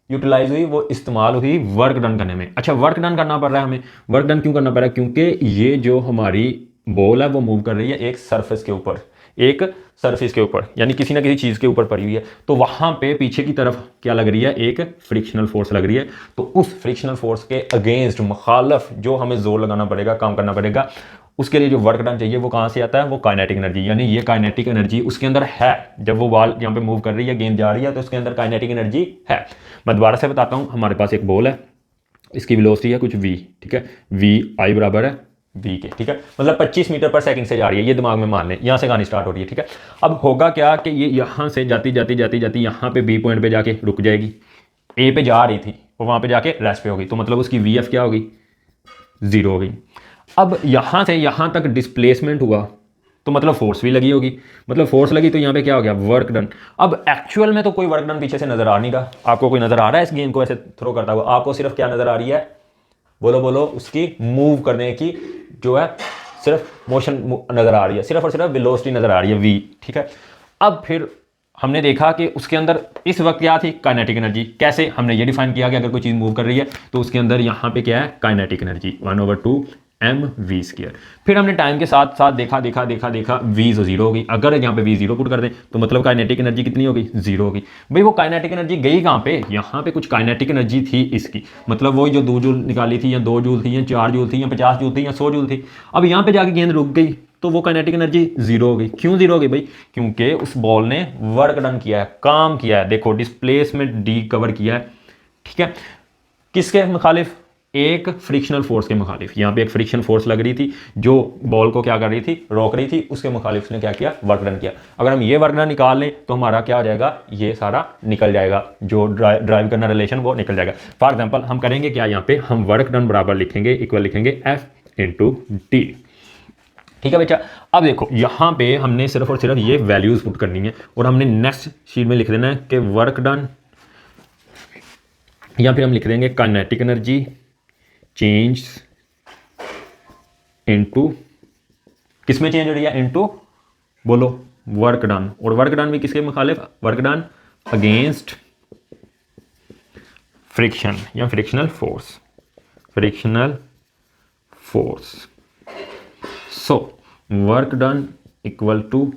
यूटिलाइज हुई, वो इस्तेमाल हुई वर्क डन करने में। अच्छा, वर्क डन करना पड़ रहा है हमें, वर्क डन क्यों करना पड़ रहा है, क्योंकि ये जो हमारी बॉल है वो मूव कर रही है एक सरफेस के ऊपर, एक सरफेस के ऊपर, यानी किसी ना किसी चीज़ के ऊपर पड़ी हुई है। तो वहाँ पे पीछे की तरफ क्या लग रही है, एक फ्रिक्शनल फोर्स लग रही है। तो उस फ्रिक्शनल फोर्स के अगेंस्ट, मुखालफ जो हमें जोर लगाना पड़ेगा, काम करना पड़ेगा, उसके लिए जो वर्क डन चाहिए वो कहाँ से आता है, वो काइनेटिक एनर्जी, यानी ये काइनेटिक एनर्जी उसके अंदर है। जब वो बॉल यहाँ पे मूव कर रही है, गेंद जा रही है, तो उसके अंदर काइनेटिक एनर्जी है। मैं दोबारा से बताता हूँ, हमारे पास एक बॉल है, इसकी वेलोसिटी है कुछ v, ठीक है, वी आई बराबर है v के, ठीक है, मतलब 25 मीटर पर सेकंड से जा रही है, ये दिमाग में मान लें, यहाँ से कहानी स्टार्ट हो रही है, ठीक है। अब होगा क्या कि ये यहाँ से जाती जाती जाती जाती यहाँ पे b पॉइंट पे जाके रुक जाएगी, a पे जा रही थी वो वहाँ पे जाके रेस्ट पे होगी, तो मतलब उसकी vf क्या होगी, 0 हो गई। अब यहाँ से यहाँ तक डिस्प्लेसमेंट हुआ तो मतलब फोर्स भी लगी होगी, मतलब फोर्स लगी तो यहाँ पे क्या हो गया, वर्क डन। अब एक्चुअल में तो कोई वर्क डन पीछे से नजर आ नहीं रहा, आपको कोई नजर आ रहा है इस गेंद को ऐसे थ्रो करता हुआ, आपको सिर्फ क्या नजर आ रही है, बोलो बोलो, उसकी मूव करने की जो है सिर्फ मोशन नजर आ रही है, सिर्फ और सिर्फ वेलोसिटी नजर आ रही है v, ठीक है। अब फिर हमने देखा कि उसके अंदर इस वक्त क्या थी, काइनेटिक एनर्जी। कैसे, हमने ये डिफाइन किया कि अगर कोई चीज़ मूव कर रही है तो उसके अंदर यहाँ पे क्या है, काइनेटिक एनर्जी 1/2 mv²। फिर हमने टाइम के साथ साथ देखा देखा देखा देखा v 0 हो गई, अगर यहाँ पे v 0 पुट कर दें तो मतलब काइनेटिक एनर्जी कितनी हो गई, 0 हो गई। भाई वो काइनेटिक एनर्जी गई कहाँ पे, यहाँ पे कुछ काइनेटिक एनर्जी थी इसकी, मतलब वही जो 2 जूल निकाली थी, या 2 जूल थी, या 4 जूल थी, या 50 जूल थी, या 100 जूल थी। अब यहाँ पे जाके गेंद रुक गई तो वो काइनेटिक एनर्जी 0 हो गई। क्यों 0 हो गई भाई, क्योंकि उस बॉल ने वर्क डन किया है, काम किया है, देखो डिस्प्लेसमेंट डी कवर किया है, ठीक है। किसके मुखालिफ, एक फ्रिक्शनल फोर्स के मुखालिफ। यहाँ पे एक फ्रिक्शन फोर्स लग रही थी जो बॉल को क्या कर रही थी, रोक रही थी, उसके मुखालिफ उसने क्या किया, वर्क डन किया। अगर हम ये वर्क डन निकाल लें तो हमारा क्या हो जाएगा, ये सारा निकल जाएगा, जो ड्राइव करना रिलेशन वो निकल जाएगा। फॉर एग्जाम्पल हम करेंगे क्या, यहाँ पे हम वर्क डन बराबर लिखेंगे, इक्वल लिखेंगे F × D, ठीक है बच्चा। अब देखो यहाँ पे हमने सिर्फ और सिर्फ ये वैल्यूज पुट करनी है और हमने नेक्स्ट शीट में लिख देना है कि वर्क डन, या फिर हम लिख देंगे काइनेटिक एनर्जी चेंज इनटू, किस में चेंज हो रही है, इनटू बोलो वर्क डन, और वर्क डन भी किसके मुखालिफ, वर्क डन अगेंस्ट फ्रिक्शन या frictional force, frictional force. So work done equal to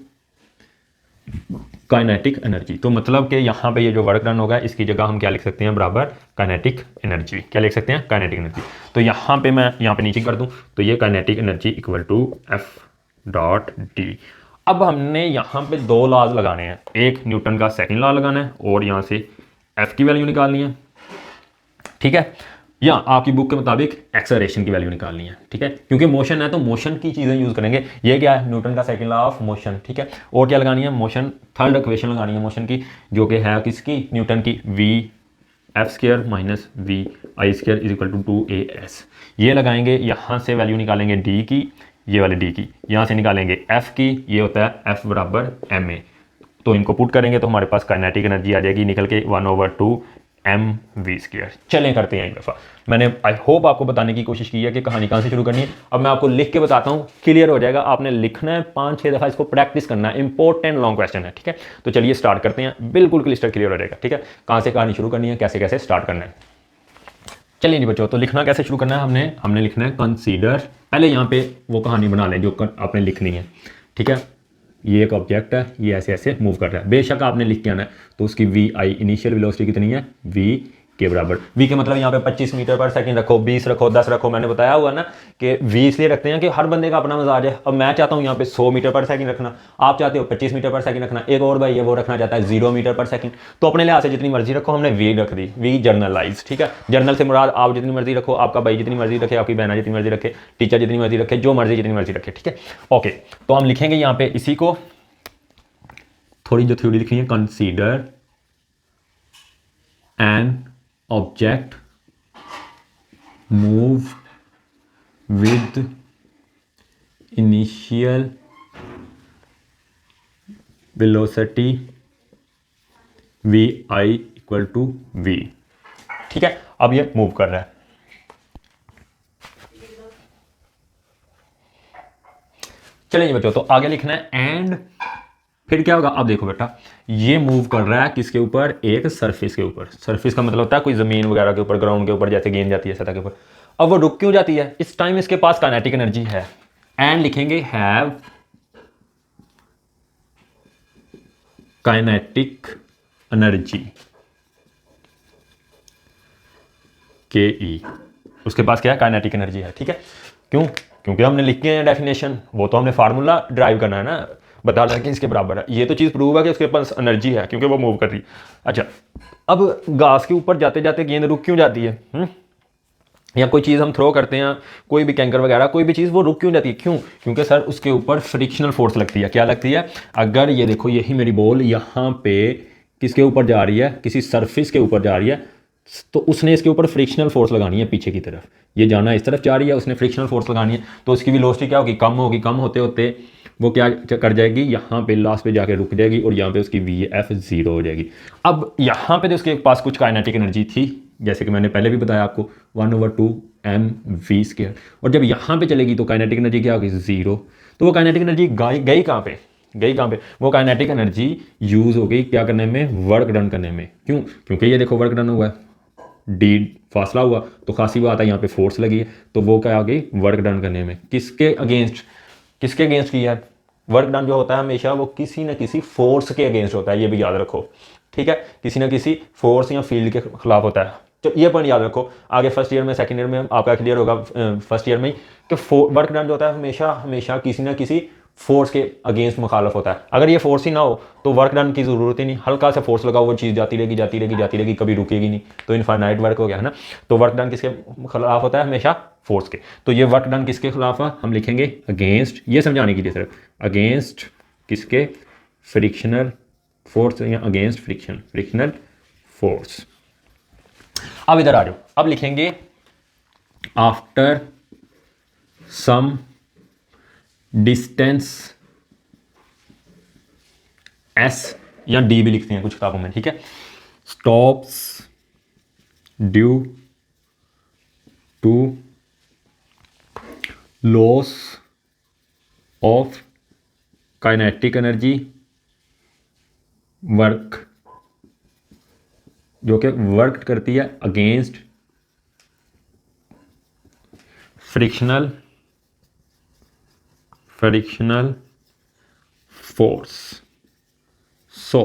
kinetic energy. तो मतलब कि यहाँ पे ये जो वर्क डन होगा इसकी जगह हम क्या लिख सकते हैं, बराबर काइनेटिक एनर्जी, क्या लिख सकते हैं, काइनेटिक एनर्जी। तो यहाँ पे मैं यहाँ पे नीचे कर दूँ तो ये kinetic energy equal to F.D। अब हमने यहाँ पे 2 लॉज लगाने हैं, एक न्यूटन का सेकंड लॉ लगाना है और यहाँ से F की वैल्यू निकालनी है, ठीक है, या आपकी बुक के मुताबिक एक्सेलरेशन की वैल्यू निकालनी है, ठीक है, क्योंकि मोशन है तो मोशन की चीज़ें यूज़ करेंगे। ये क्या है, न्यूटन का सेकंड लॉ ऑफ मोशन, ठीक है। और क्या लगानी है, मोशन थर्ड इक्वेशन लगानी है मोशन की, जो कि है किसकी, न्यूटन की, v(F²- v(I²) = 2as। ये लगाएंगे, यहाँ से वैल्यू निकालेंगे d की, ये वाले d की, यहाँ से निकालेंगे f की, ये होता है F बराबर ma। तो इनको पुट करेंगे तो हमारे पास काइनेटिक एनर्जी आ जाएगी निकल के 1/2 mv²। चलें करते हैं एक दफ़ा। मैंने आई होप आपको बताने की कोशिश की है कि कहानी कहाँ से शुरू करनी है। अब मैं आपको लिख के बताता हूँ, क्लियर हो जाएगा। आपने लिखना है, 5-6 दफ़ा इसको प्रैक्टिस करना है, इंपॉर्टेंट लॉन्ग क्वेश्चन है, ठीक है। तो चलिए स्टार्ट करते हैं, बिल्कुल क्लियर हो जाएगा, ठीक है, कहाँ से कहानी शुरू करनी है, कैसे कैसे स्टार्ट करना है। चलिए नहीं बच्चों, तो लिखना कैसे शुरू करना है, हमने लिखना है कंसीडर। पहले यहाँ पे वो कहानी बना लें जो आपने लिखनी है, ठीक है। ये एक ऑब्जेक्ट है, ये ऐसे ऐसे मूव कर रहा है, बेशक आपने लिख के आना है। तो उसकी vi इनिशियल वेलोसिटी कितनी है, v के बराबर। v के मतलब यहाँ पे 25 मीटर पर सेकंड रखो, 20 रखो, 10 रखो। मैंने बताया हुआ ना कि v इसलिए रखते हैं कि हर बंदे का अपना मजाज है। अब मैं चाहता हूँ यहाँ पे 100 मीटर पर सेकंड रखना, आप चाहते हो 25 मीटर पर सेकंड रखना, एक और भाई है वो रखना चाहता है 0 मीटर पर सेकंड। तो अपने लिहाज से जितनी मर्जी रखो, हमने v रख दी, v जर्नलाइज, ठीक है। जर्नल से मुराद आप जितनी मर्जी रखो, आपका भाई जितनी मर्जी रखे, आपकी बहना जितनी मर्जी रखे, टीचर जितनी मर्जी रखे, जो मर्जी जितनी मर्जी रखे, ठीक है। ओके, तो हम लिखेंगे यहाँ पे इसी को, थोड़ी जो थ्योरी लिखनी है, consider an object move with initial velocity vi = v, ठीक है। अब ये मूव कर रहा है, चलिए बच्चों, तो आगे लिखना है एंड फिर क्या होगा। अब देखो बेटा, ये मूव कर रहा है किसके ऊपर, एक सरफेस के ऊपर। सरफेस का मतलब होता है कोई जमीन वगैरह के ऊपर, ग्राउंड के ऊपर, जैसे गेंद जाती है सतह के ऊपर। अब वो रुक क्यों जाती है, इस टाइम इसके पास काइनेटिक एनर्जी है। एंड लिखेंगे हैव काइनेटिक एनर्जी के ई, उसके पास क्या है, काइनेटिक एनर्जी है, ठीक है। क्यों, क्योंकि हमने लिखे हैं डेफिनेशन, वो तो हमने फार्मूला ड्राइव करना है ना, बता रहा है कि इसके बराबर है। ये तो चीज़ प्रूव है कि उसके पास एनर्जी है क्योंकि वो मूव कर रही है। अच्छा, अब घास के ऊपर जाते जाते गेंद रुक क्यों जाती है? या कोई चीज़ हम थ्रो करते हैं, कोई भी कैंकर वगैरह, कोई भी चीज़, वो रुक क्यों जाती है? क्यों? क्योंकि सर उसके ऊपर फ्रिक्शनल फोर्स लगती है। क्या लगती है? अगर ये देखो, यही मेरी बॉल यहाँ पे किसके ऊपर जा रही है, किसी सरफेस के ऊपर जा रही है, तो उसने इसके ऊपर फ्रिक्शनल फोर्स लगानी है पीछे की तरफ। ये जाना इस तरफ जा रही है, उसने फ्रिक्शनल फोर्स लगानी है, तो उसकी वेलोसिटी क्या होगी? कम होगी। कम होते होते वो क्या कर जाएगी? यहाँ पे लास्ट पे जाके रुक जाएगी और यहाँ पे उसकी VF 0 हो जाएगी। अब यहाँ पे तो उसके पास कुछ काइनेटिक एनर्जी थी, जैसे कि मैंने पहले भी बताया आपको, 1/2 mv²। और जब यहाँ पे चलेगी तो काइनेटिक एनर्जी क्या होगी? 0। तो वो काइनेटिक एनर्जी गई कहाँ पे? गई कहाँ पे? वो काइनेटिक एनर्जी यूज़ हो गई क्या करने में? वर्क डन करने में। क्यों? क्योंकि ये देखो वर्क डन हुआ है, डी फासला हुआ, तो खासी बात है, यहाँ पे फोर्स लगी है, तो वो क्या आ गई? वर्क डन करने में। किसके अगेंस्ट? किसके अगेंस्ट किया है? वर्क डन जो होता है हमेशा वो किसी न किसी फोर्स के अगेंस्ट होता है, ये भी याद रखो, ठीक है? किसी न किसी फोर्स या फील्ड के खिलाफ होता है। तो ये पॉइंट याद रखो, आगे फर्स्ट ईयर में, सेकंड ईयर में आपका क्लियर होगा, फर्स्ट ईयर में ही, कि वर्क डन जो होता है हमेशा हमेशा किसी न किसी फोर्स के अगेंस्ट मुखालफ होता है। अगर ये फोर्स ही ना हो तो वर्क डन की ज़रूरत ही नहीं, हल्का सा फोर्स लगाओ, वो चीज़ जाती रहेगी जाती रहेगी जाती रहेगी, कभी रुकेगी नहीं, तो इनफाइनाइट वर्क हो गया है ना। तो वर्क डन किसके खिलाफ होता है? हमेशा फोर्स के। तो ये वर्क डन किसके खिलाफ है? हम लिखेंगे अगेंस्ट, ये समझाने के लिए सिर्फ, अगेंस्ट किसके? फ्रिक्शनल फोर्स या अगेंस्ट फ्रिक्शनल फोर्स। अब इधर आ जाओ, अब लिखेंगे आफ्टर सम डिस्टेंस S या D भी लिखते हैं कुछ किताबों में, ठीक है? Stops due to loss of kinetic energy work, जो कि वर्क करती है अगेंस्ट फ्रिक्शनल फोर्स। सो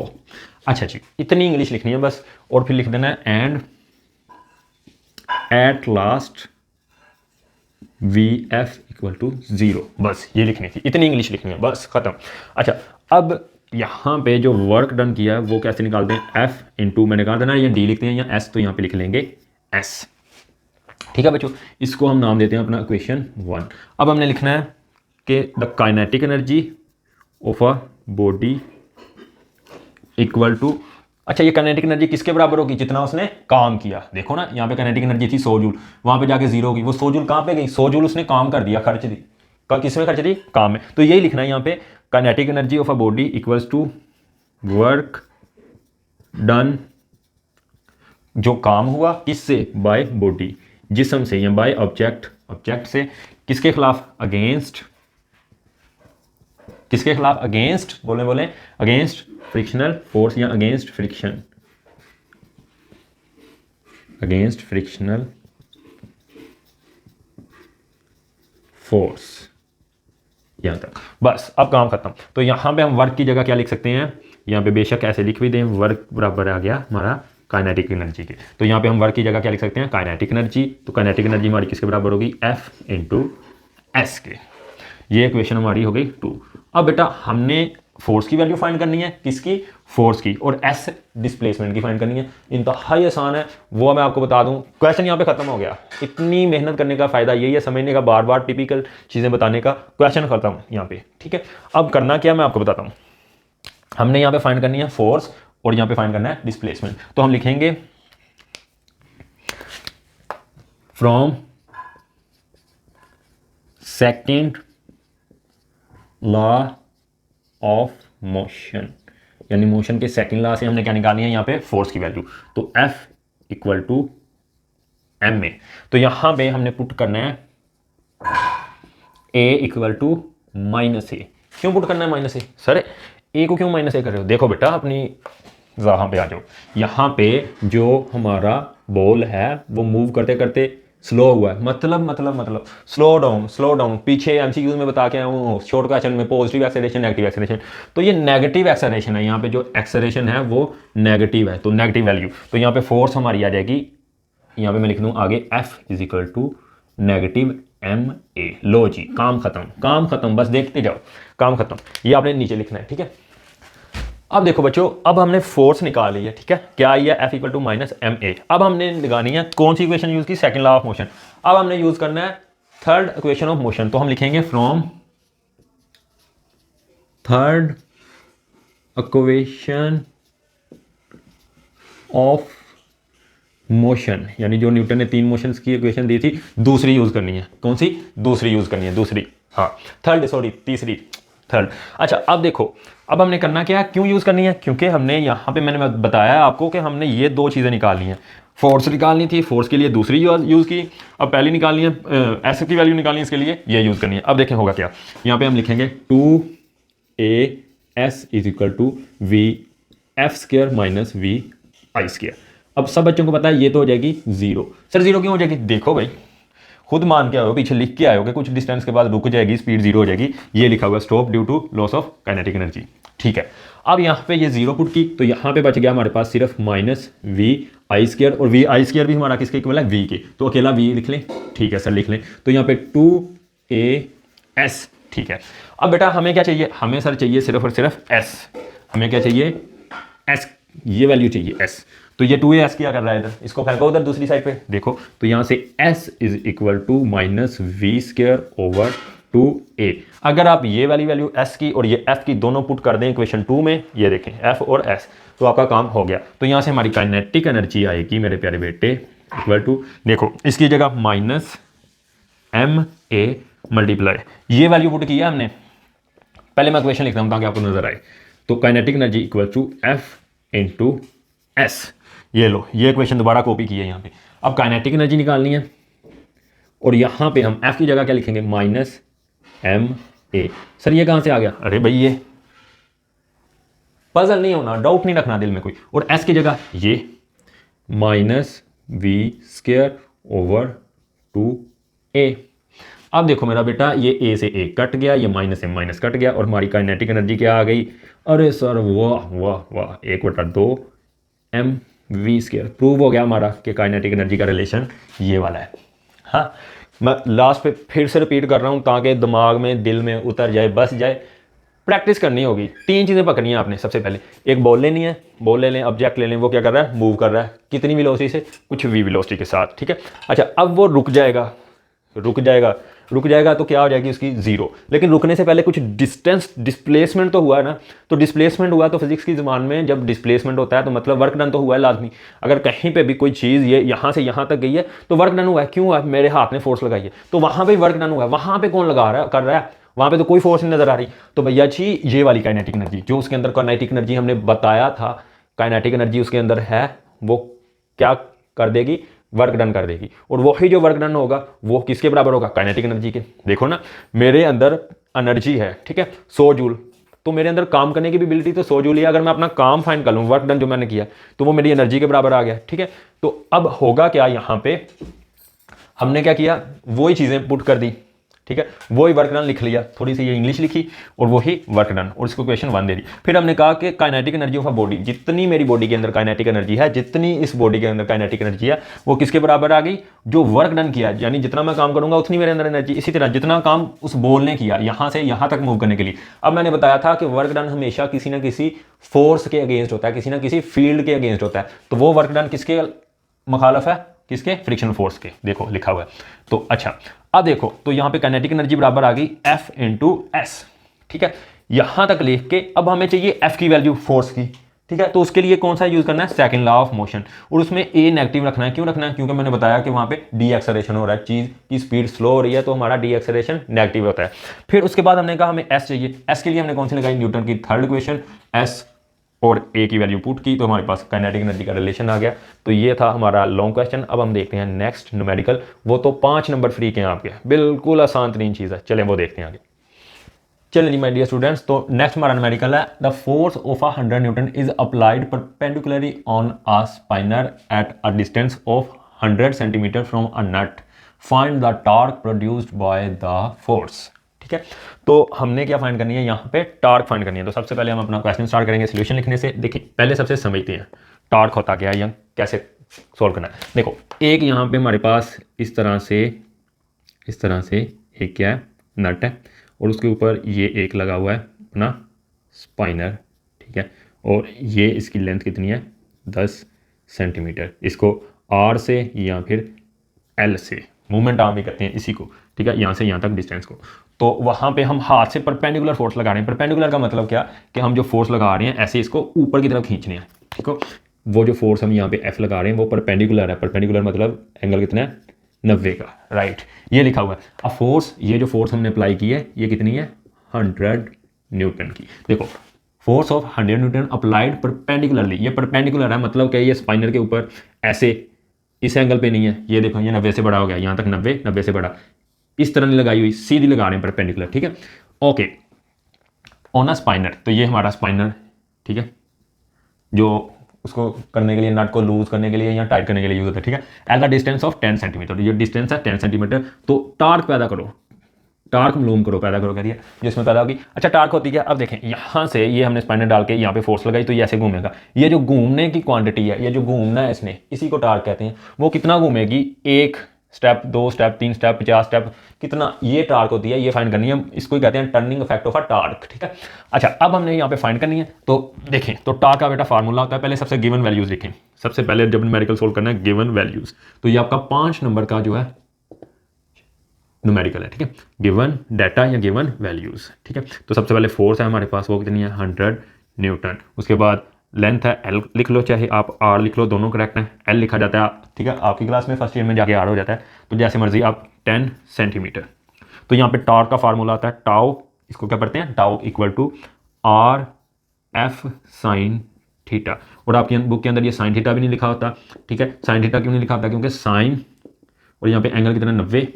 अच्छा जी, इतनी इंग्लिश लिखनी है बस, और फिर लिख देना है एंड एट लास्ट VF = 0। बस ये लिखनी थी, इतनी इंग्लिश लिखनी है, बस खत्म। अच्छा, अब यहाँ पे जो वर्क डन किया है वो कैसे निकालते हैं? F × मैंने कहा था ना, ये D लिखते हैं या S, तो यहाँ पे लिख लेंगे S, ठीक है बच्चों? इसको हम नाम देते हैं अपना इक्वेशन 1। अब हमने लिखना है कि the kinetic energy of a body equal to, अच्छा ये काइनेटिक एनर्जी किसके बराबर होगी? जितना उसने काम किया। देखो ना, यहाँ पे काइनेटिक एनर्जी थी 100 जूल, वहाँ पे जाके 0 होगी। वो 100 जूल कहाँ पे गई? 100 जूल उसने काम कर दिया, खर्च दी। किस में खर्च दी? काम में। तो यही लिखना है यहाँ पे, kinetic energy of a body equals to work done, जो काम हुआ किससे? बाय बॉडी, जिस्म से, या बाय ऑब्जेक्ट से। किसके खिलाफ? अगेंस्ट, किसके खिलाफ? अगेंस्ट, बोले अगेंस्ट फ्रिक्शनल फोर्स या against friction, against frictional force. यहां तक बस, अब काम खत्म। तो यहां पे हम वर्क की जगह क्या लिख सकते हैं? यहाँ पे बेशक ऐसे लिख भी दें, वर्क बराबर आ गया हमारा काइनेटिक एनर्जी के। तो यहाँ पे हम वर्क की जगह क्या लिख सकते हैं? Kinetic energy. तो काइनेटिक एनर्जी हमारी किसके बराबर होगी? F × S के। ये इक्वेशन हमारी हो गई 2। अब बेटा हमने फोर्स की वैल्यू फाइंड करनी है, किसकी? फोर्स की, और S डिस्प्लेसमेंट की फाइंड करनी है। इंतहाई आसान है, वो मैं आपको बता दूं, क्वेश्चन यहाँ पे खत्म हो गया। इतनी मेहनत करने का फायदा यही है, समझने का, बार बार टिपिकल चीज़ें बताने का, क्वेश्चन खत्म यहाँ पे, ठीक है? अब करना क्या मैं आपको बताता हूँ। हमने यहाँ पे फाइंड करनी है फोर्स, और यहाँ पे फाइंड करना है डिस्प्लेसमेंट। तो हम लिखेंगे from second law of motion, यानी मोशन के सेकंड लॉ से हमने क्या निकालनी है? यहाँ पे फोर्स की वैल्यू। तो F = ma। तो यहाँ पे हमने पुट करना है A = -a। क्यों पुट करना है -a? सर A को क्यों -a कर रहे हो? देखो बेटा, अपनी यहाँ पे आ जाओ। यहाँ पे जो हमारा बॉल है वो मूव करते करते स्लो हुआ है, मतलब स्लो डाउन। पीछे MCQs में बता के आया हूँ, शॉर्ट क्वेश्चन में, पॉजिटिव एक्सेलरेशन, नेगेटिव एक्सेलरेशन। तो ये नेगेटिव एक्सेलरेशन है, यहाँ पे जो एक्सेलरेशन है वो नेगेटिव है, तो नेगेटिव वैल्यू। तो यहाँ पे फोर्स हमारी आ जाएगी, यहाँ पे मैं लिख दूँ आगे F = MA। लो जी, काम खत्म, काम खत्म, बस देखते जाओ, काम खत्म। ये आपने नीचे लिखना है, ठीक है। अब देखो बच्चों, अब हमने फोर्स निकाल ली है, ठीक है, क्या आई है, F equal to minus MA। अब हमने लगानी है कौन सी इक्वेशन यूज की, सेकंड लॉ ऑफ मोशन। अब हमने यूज करना है थर्ड इक्वेशन ऑफ मोशन, तो हम लिखेंगे from third equation of motion, यानी जो न्यूटन ने 3 मोशंस की इक्वेशन दी थी, दूसरी यूज करनी है। कौन सी? दूसरी यूज करनी है, दूसरी, हाँ थर्ड, सॉरी तीसरी, थर्ड। अच्छा अब देखो, अब हमने करना क्या है, क्यों यूज करनी है, क्योंकि हमने यहाँ पे मैंने बताया आपको कि हमने ये 2 चीज़ें निकालनी है। फोर्स निकालनी थी, फोर्स के लिए दूसरी यूज़ की, अब पहली निकालनी है, एस की वैल्यू निकालनी है, इसके लिए ये यूज़ करनी है। अब देखें होगा क्या, यहाँ पे हम लिखेंगे 2AS is equal to VF² minus VI²। अब सब बच्चों को पता है ये तो हो जाएगी 0। सर 0 क्यों हो जाएगी? देखो भाई, खुद मान के आओ, पीछे लिख के आए हो कि कुछ डिस्टेंस के बाद रुक जाएगी, स्पीड 0 हो जाएगी, ये लिखा हुआ stop due to loss of kinetic energy, ठीक है। अब यहाँ पे ये 0 पुट की, तो यहाँ पे बच गया हमारे पास सिर्फ माइनस VI², और VI² भी हमारा किसके इक्वल है, V के, तो अकेला V लिख लें, ठीक है सर लिख लें। तो यहाँ पे 2AS, ठीक है। अब बेटा हमें क्या चाहिए, हमें सर चाहिए सिर्फ और सिर्फ S, हमें क्या चाहिए, S, ये वैल्यू चाहिए S। तो ये 2AS क्या कर रहा है इधर, इसको फेंको उधर दूसरी साइड पे, देखो तो यहाँ से S is equal to minus V² over 2A। अगर आप ये वाली वैल्यू S की और ये F की दोनों पुट कर दें इक्वेशन 2 में, ये देखें F और S, तो आपका काम हो गया। तो यहाँ से हमारी काइनेटिक एनर्जी आएगी मेरे प्यारे बेटे इक्वल टू, देखो इसकी जगह माइनस MA मल्टीप्लाई, ये वैल्यू पुट किया हमने, पहले मैं इक्वेशन लिख रहा हूँ ताकि आपको नजर आए। तो kinetic energy equal to F into S, ये लो, ये इक्वेशन दोबारा कॉपी की है यहाँ पे। अब काइनेटिक एनर्जी निकालनी है, और यहाँ पे हम F की जगह क्या लिखेंगे, माइनस MA। सर ये कहाँ से आ गया, अरे भाई ये पजल नहीं होना, डाउट नहीं रखना दिल में कोई, और S की जगह ये माइनस V² ओवर 2A। अब देखो मेरा बेटा, ये A से A कट गया, ये माइनस M माइनस कट गया, और हमारी काइनेटिक एनर्जी क्या आ गई, अरे सर वाह वाह वाह, 1/2 MV²। प्रूव हो गया हमारा कि काइनेटिक एनर्जी का रिलेशन ये वाला है। हाँ, मैं लास्ट पे फिर से रिपीट कर रहा हूँ ताकि दिमाग में, दिल में उतर जाए, बस जाए। प्रैक्टिस करनी होगी, 3 चीज़ें पकड़नी है आपने। सबसे पहले एक बॉल लेनी है, बॉल ले लें, ऑब्जेक्ट ले लें, वो क्या कर रहा है, मूव कर रहा है, कितनी वेलोसिटी से, कुछ V वेलोसिटी के साथ, ठीक है। अच्छा अब वो रुक जाएगा, रुक जाएगा, रुक जाएगा तो क्या हो जाएगी उसकी 0, लेकिन रुकने से पहले कुछ डिस्टेंस, डिस्प्लेसमेंट तो हुआ है ना। तो डिस्प्लेसमेंट हुआ तो फिजिक्स की ज़बान में जब डिस्प्लेसमेंट होता है तो मतलब वर्क डन तो हुआ है लाजमी। अगर कहीं पे भी कोई चीज़ ये यहाँ से यहाँ तक गई है तो वर्क डन हुआ है, क्यों हुआ, मेरे हाथ ने फोर्स लगाई है, तो वहाँ पर वर्क डन हुआ है। वहाँ पर कौन लगा रहा है, कर रहा है, वहाँ पे तो कोई फोर्स नहीं नजर आ रही। तो भैया जी ये वाली काइनेटिक एनर्जी, जो उसके अंदर काइनेटिक एनर्जी हमने बताया था, काइनेटिक एनर्जी उसके अंदर है, वो क्या कर देगी, वर्क डन कर देगी। और वही जो वर्क डन होगा वो किसके बराबर होगा, काइनेटिक एनर्जी के। देखो ना, मेरे अंदर एनर्जी है, ठीक है, 100 जूल, तो मेरे अंदर काम करने की भी एबिलिटी तो 100 जूल है। अगर मैं अपना काम फाइंड कर लूँ, वर्क डन जो मैंने किया, तो वो मेरी एनर्जी के बराबर आ गया, ठीक है। तो अब होगा क्या, यहाँ पे हमने क्या किया, वही चीज़ें पुट कर दी, ठीक है, वही वर्क डन लिख लिया, थोड़ी सी ये इंग्लिश लिखी और वही वर्क डन, और इसको क्वेश्चन 1 दे दी। फिर हमने कहा कि kinetic energy of a body, जितनी मेरी बॉडी के अंदर काइनेटिक एनर्जी है, जितनी इस बॉडी के अंदर काइनेटिक एनर्जी है, वो किसके बराबर आ गई, जो वर्क डन किया, यानी जितना मैं काम करूंगा उतनी मेरे अंदर एनर्जी। इसी तरह जितना काम उस बॉल ने किया यहाँ से यहाँ तक मूव करने के लिए। अब मैंने बताया था कि वर्क डन हमेशा किसी ना किसी फोर्स के अगेंस्ट होता है, किसी ना किसी फील्ड के अगेंस्ट होता है। तो वो वर्क डन किसके मुखालफ है, किसके, फ्रिक्शनल फोर्स के, देखो लिखा हुआ है। तो अच्छा अब देखो, तो यहाँ पे काइनेटिक एनर्जी बराबर आ गई F इंटू S, ठीक है, यहाँ तक लिख के। अब हमें चाहिए F की वैल्यू फोर्स की, ठीक है, तो उसके लिए कौन सा यूज करना है, सेकंड लॉ ऑफ मोशन, और उसमें A नेगेटिव रखना है। क्यों रखना है, क्योंकि मैंने बताया कि वहाँ पे डी एक्सेलरेशन हो रहा है, चीज़ की स्पीड स्लो हो रही है, तो हमारा डी एक्सेलरेशन नेगेटिव होता है। फिर उसके बाद हमने कहा हमें S चाहिए, S के लिए हमने कौन सी लगाई, न्यूटन की थर्ड इक्वेशन, S और A की वैल्यू पुट की, तो हमारे पास काइनेटिक एनर्जी का रिलेशन आ गया। तो ये था हमारा लॉन्ग क्वेश्चन। अब हम देखते हैं नेक्स्ट न्यूमेरिकल, वो तो 5 नंबर फ्री के हैं आपके, बिल्कुल आसान तरीन चीज़ है। चलें वो देखते हैं आगे। चलिए जी माय डियर स्टूडेंट्स, तो नेक्स्ट हमारा न्यूमेरिकल है, the force of 100 newton is applied perpendicularly on a spanner at a distance of 100 centimetre from a nut, find the torque produced by the force. ठीक है, तो हमने क्या फाइंड करनी है, यहाँ पे टॉर्क फाइंड करनी है। तो सबसे पहले हम अपना क्वेश्चन स्टार्ट करेंगे सॉल्यूशन लिखने से। देखिए पहले सबसे समझते हैं टॉर्क होता क्या है या कैसे सॉल्व करना है। देखो एक यहाँ पे हमारे पास इस तरह से इस तरह से एक क्या है, नट है, और उसके ऊपर ये एक लगा हुआ है अपना स्पाइनर, ठीक है, और ये इसकी लेंथ कितनी है, 10 सेंटीमीटर। इसको आर से या फिर एल से मूवमेंट आर्म भी कहते हैं इसी को, ठीक है, यहाँ से यहाँ तक डिस्टेंस को। तो वहाँ पे हम हाथ से परपेंडिकुलर फोर्स लगा रहे हैं। परपेंडिकुलर का मतलब क्या, कि हम जो फोर्स लगा रहे हैं ऐसे इसको ऊपर की तरफ खींचने हैं, ठीक है। वो जो फोर्स हम यहाँ पे एफ लगा रहे हैं वो परपेंडिकुलर है। परपेंडिकुलर मतलब एंगल कितना है, 90 का, राइट, ये लिखा हुआ है। अब फोर्स, ये जो फोर्स हमने अप्लाई की है ये कितनी है, 100 न्यूटन की। देखो force of 100 Newton applied perpendicularly, ये परपेंडिकुलर है मतलब क्या, ये स्पाइनर के ऊपर ऐसे इस एंगल पे नहीं है, ये देखो ये 90 से बड़ा हो गया, यहाँ तक 90, 90 से बड़ा, इस तरह नहीं लगाई हुई, सीधी लगा रहे हैं परपेंडिकुलर, ठीक है। ओके, ऑन अ स्पाइनर, तो ये हमारा स्पाइनर, ठीक है, जो उसको करने के लिए, नट को लूज करने के लिए या टाइट करने के लिए यूज होता है, ठीक है। At the distance of 10 centimetre, ये डिस्टेंस है 10 सेंटीमीटर। तो टार्क पैदा करो, टार्क मालूम करो, पैदा करो कह रही है, जिसमें पैदा होगी। अच्छा टार्क होती है, अब देखें यहाँ से ये हमने स्पाइनर डाल के यहाँ पे फोर्स लगाई तो ये ऐसे घूमेगा। ये जो घूमने की क्वांटिटी है, ये जो घूमना है इसने, इसी को टार्क कहते हैं। वो कितना घूमेगी, 1 स्टेप, 2 स्टेप, 3 स्टेप, 50 स्टेप, कितना, ये टार्क होती है, ये फाइंड करनी है। इसको ही कहते हैं turning effect of a torque, ठीक है। अच्छा अब हमने यहाँ पे फाइंड करनी है, तो देखें, तो टार्क का बेटा फार्मूला होता है, पहले सबसे गिवन वैल्यूज लिखें। सबसे पहले जब न्यूमेरिकल सोल्व करना है, गिवन वैल्यूज, तो ये आपका 5 नंबर का जो है न्यूमेरिकल है, ठीक है, गिवन डाटा या गिवन वैल्यूज, ठीक है। तो सबसे पहले फोर्स है हमारे पास, वो कितनी है, 100 न्यूटन। उसके बाद लेंथ है, एल लिख लो, चाहे आप आर लिख लो, दोनों करेक्ट हैं। एल लिखा जाता है, ठीक है, आपकी क्लास में फर्स्ट ईयर में जाके आर हो जाता है, तो जैसे मर्जी आप 10 सेंटीमीटर। तो यहाँ पे टार्क का फार्मूला आता है टाउ, इसको क्या पढ़ते हैं, tau equal to R F sine theta. और आपकी बुक के अंदर ये साइन थीटा भी नहीं लिखा होता, ठीक है। साइन थीटा क्यों नहीं लिखा होता, क्योंकि साइन और यहाँ पे एंगल कितना 90,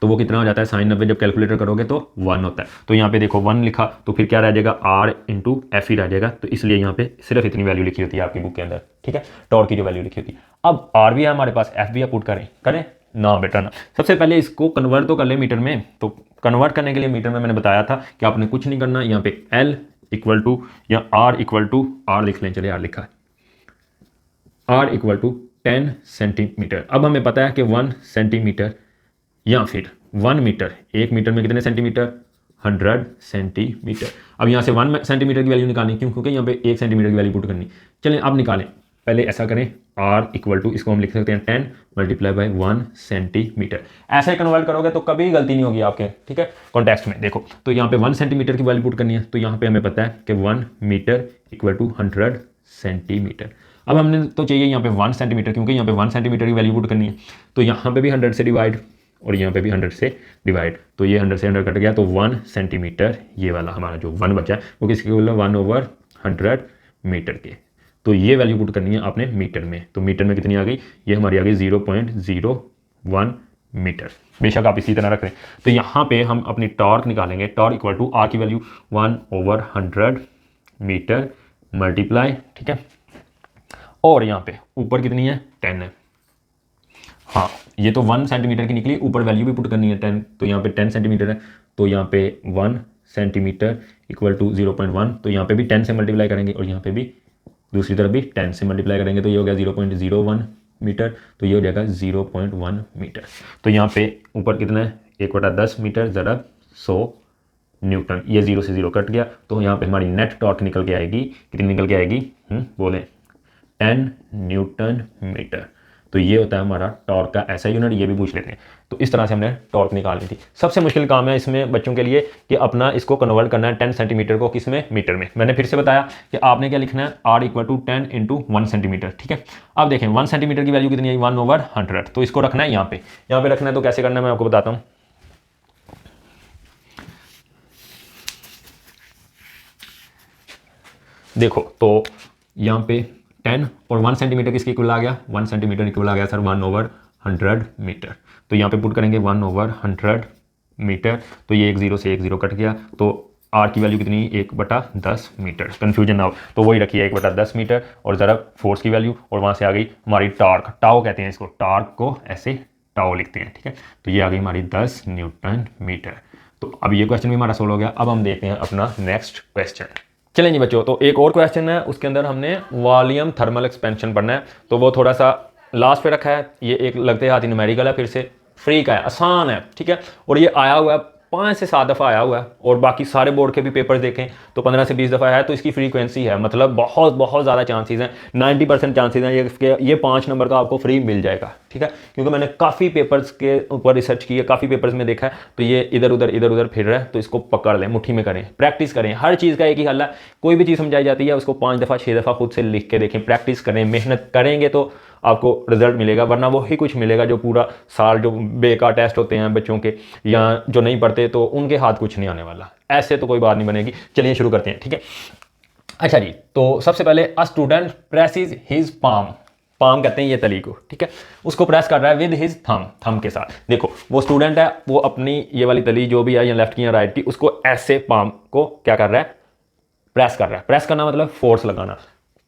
तो वो कितना हो जाता है, साइन 90 जब कैलकुलेटर करोगे तो 1 होता है। तो यहाँ पे देखो 1 लिखा, तो फिर क्या रह जाएगा, आर इंटू एफ ही रह जाएगा। तो इसलिए यहाँ पे सिर्फ इतनी वैल्यू लिखी होती है आपकी बुक के अंदर, ठीक है, टॉर्क की जो वैल्यू लिखी होती है। अब आर भी है हमारे पास, एफ भी है, पुट करें करें ना बेटा ना। सबसे पहले इसको कन्वर्ट तो कर ले मीटर में। तो कन्वर्ट करने के लिए मीटर में मैंने बताया था कि आपने कुछ नहीं करना, यहाँ पे एल इक्वल टू या आर इक्वल टू, आर लिख लें, चलिए आर लिखा है, आर इक्वल टू 10 सेंटीमीटर। अब हमें पता है कि 1 सेंटीमीटर या फिर 1 मीटर, 1 मीटर में कितने सेंटीमीटर, 100 सेंटीमीटर। अब यहाँ से 1 सेंटीमीटर की वैल्यू निकालनी, क्यों, क्योंकि यहाँ पे 1 सेंटीमीटर की वैल्यू पुट करनी। चलें अब निकालें, पहले ऐसा करें, r इक्वल टू, इसको हम लिख सकते हैं 10 मल्टीप्लाई बाई 1 सेंटीमीटर। ऐसे कन्वर्ट करोगे तो कभी गलती नहीं होगी आपके, ठीक है, कॉन्टेक्स्ट में। देखो तो यहाँ पे 1 सेंटीमीटर की वैल्यू पुट करनी है, तो यहाँ पे हमें पता है कि 1 मीटर इक्वल टू 100 सेंटीमीटर। अब हमने तो चाहिए यहाँ पे 1 सेंटीमीटर, क्योंकि यहाँ पे 1 सेंटीमीटर की वैल्यू पुट करनी है, तो यहाँ पे भी 100 से डिवाइड और यहाँ पे भी 100 से डिवाइड, तो ये 100 से 100 कट गया, तो 1 सेंटीमीटर, ये वाला हमारा जो 1 बचा है वो किसके इक्वल है, 1/100 मीटर के। तो ये वैल्यू पुट करनी है आपने मीटर में, तो मीटर में कितनी आ गई, ये हमारी आ गई 0.01 मीटर। बेशक आप इसी तरह रख रहे हैं। तो यहाँ पे हम अपनी टॉर्क निकालेंगे, टॉर्क इक्वल टू आर की वैल्यू 1/100 मीटर मल्टीप्लाई, ठीक है, और यहाँ पे ऊपर कितनी है, 10 है। हाँ ये तो 1 सेंटीमीटर की निकली, ऊपर वैल्यू भी पुट करनी है 10, तो यहाँ पे 10 सेंटीमीटर है, तो यहाँ पे 1 सेंटीमीटर इक्वल टू 0.1, तो यहाँ पे भी 10 से मल्टीप्लाई करेंगे और यहाँ पे भी दूसरी तरफ भी 10 से मल्टीप्लाई करेंगे, तो ये हो गया 0.01 मीटर, तो ये हो जाएगा 0.1 मीटर। तो यहाँ पे ऊपर कितना है, 1/10 मीटर ज़रब 100 न्यूटन, ये 0 से 0 कट गया, तो यहाँ पे हमारी नेट टॉर्क निकल के आएगी, कितनी निकल के आएगी, बोलें 10 न्यूटन मीटर। तो ये होता है हमारा टॉर्क का ऐसा यूनिट, ये भी पूछ लेते हैं। तो इस तरह से हमने टॉर्क निकालनी थी। सबसे मुश्किल काम है इसमें बच्चों के लिए कि अपना इसको कन्वर्ट करना है 10 सेंटीमीटर को किस में, मीटर में। मैंने फिर से बताया कि आपने क्या लिखना है, r equal to 10 into 1 centimetre, ठीक है। अब देखें 1 सेंटीमीटर की वैल्यू कितनी है, 1/100, तो इसको रखना है यहाँ पे रखना है। तो कैसे करना है मैं आपको बताता हूँ। देखो तो यहाँ पे 10 और 1 सेंटीमीटर किसके इक्वल आ गया, 1 सेंटीमीटर इक्वल आ गया सर 1/100 मीटर। तो यहाँ पे पुट करेंगे 1/100 मीटर, तो ये 1 0 से 1 0 कट गया, तो आर की वैल्यू कितनी, 1/10 मीटर, कन्फ्यूजन ना हो तो वही रखिए 1/10 मीटर, और ज़रा फोर्स की वैल्यू, और वहाँ से आ गई हमारी टार्क, टाओ कहते हैं इसको, टार्क को ऐसे टाओ लिखते हैं, ठीक है। तो ये आ गई हमारी 10 न्यूटन मीटर। तो अब ये क्वेश्चन भी हमारा सोल्व हो गया। अब हम देखते हैं अपना नेक्स्ट क्वेश्चन। चलें जी बच्चों, तो एक और क्वेश्चन है, उसके अंदर हमने वॉल्यूम थर्मल एक्सपेंशन पढ़ना है, तो वो थोड़ा सा लास्ट पे रखा है। ये एक लगते हाथ न्यूमेरिकल है, फिर से फ्री का है, आसान है, ठीक है। और ये आया हुआ है 5 से 7 दफ़ा आया हुआ है, और बाकी सारे बोर्ड के भी पेपर देखें तो 15 से 20 दफ़ा है, तो इसकी फ्रीक्वेंसी है, मतलब बहुत बहुत ज़्यादा चांसेस हैं, 90% चांसेस हैं ये 5 नंबर का आपको फ्री मिल जाएगा, ठीक है। क्योंकि मैंने काफ़ी पेपर्स के ऊपर रिसर्च की है, काफ़ी पेपर्स में देखा है, तो ये इधर उधर फिर रहा है, तो इसको पकड़ लें, मुट्ठी में करें, प्रैक्टिस करें। हर चीज़ का एक ही हल है, कोई भी चीज़ समझाई जाती है उसको 5 दफ़ा 6 दफ़ा खुद से लिख के देखें, प्रैक्टिस करें, मेहनत करेंगे तो आपको रिजल्ट मिलेगा, वरना वही कुछ मिलेगा जो पूरा साल जो बेकार टेस्ट होते हैं बच्चों के या जो नहीं पढ़ते तो उनके हाथ कुछ नहीं आने वाला। ऐसे तो कोई बात नहीं बनेगी। चलिए शुरू करते हैं, ठीक है। अच्छा जी, तो सबसे पहले a student presses his palm, palm कहते हैं ये तली को, ठीक है, उसको प्रेस कर रहा है विद हिज थम के साथ। देखो वो स्टूडेंट है, वो अपनी ये वाली तली जो भी है या लेफ्ट की या राइट की, उसको ऐसे पाम को क्या कर रहा है, प्रेस कर रहा है। प्रेस करना मतलब फोर्स लगाना,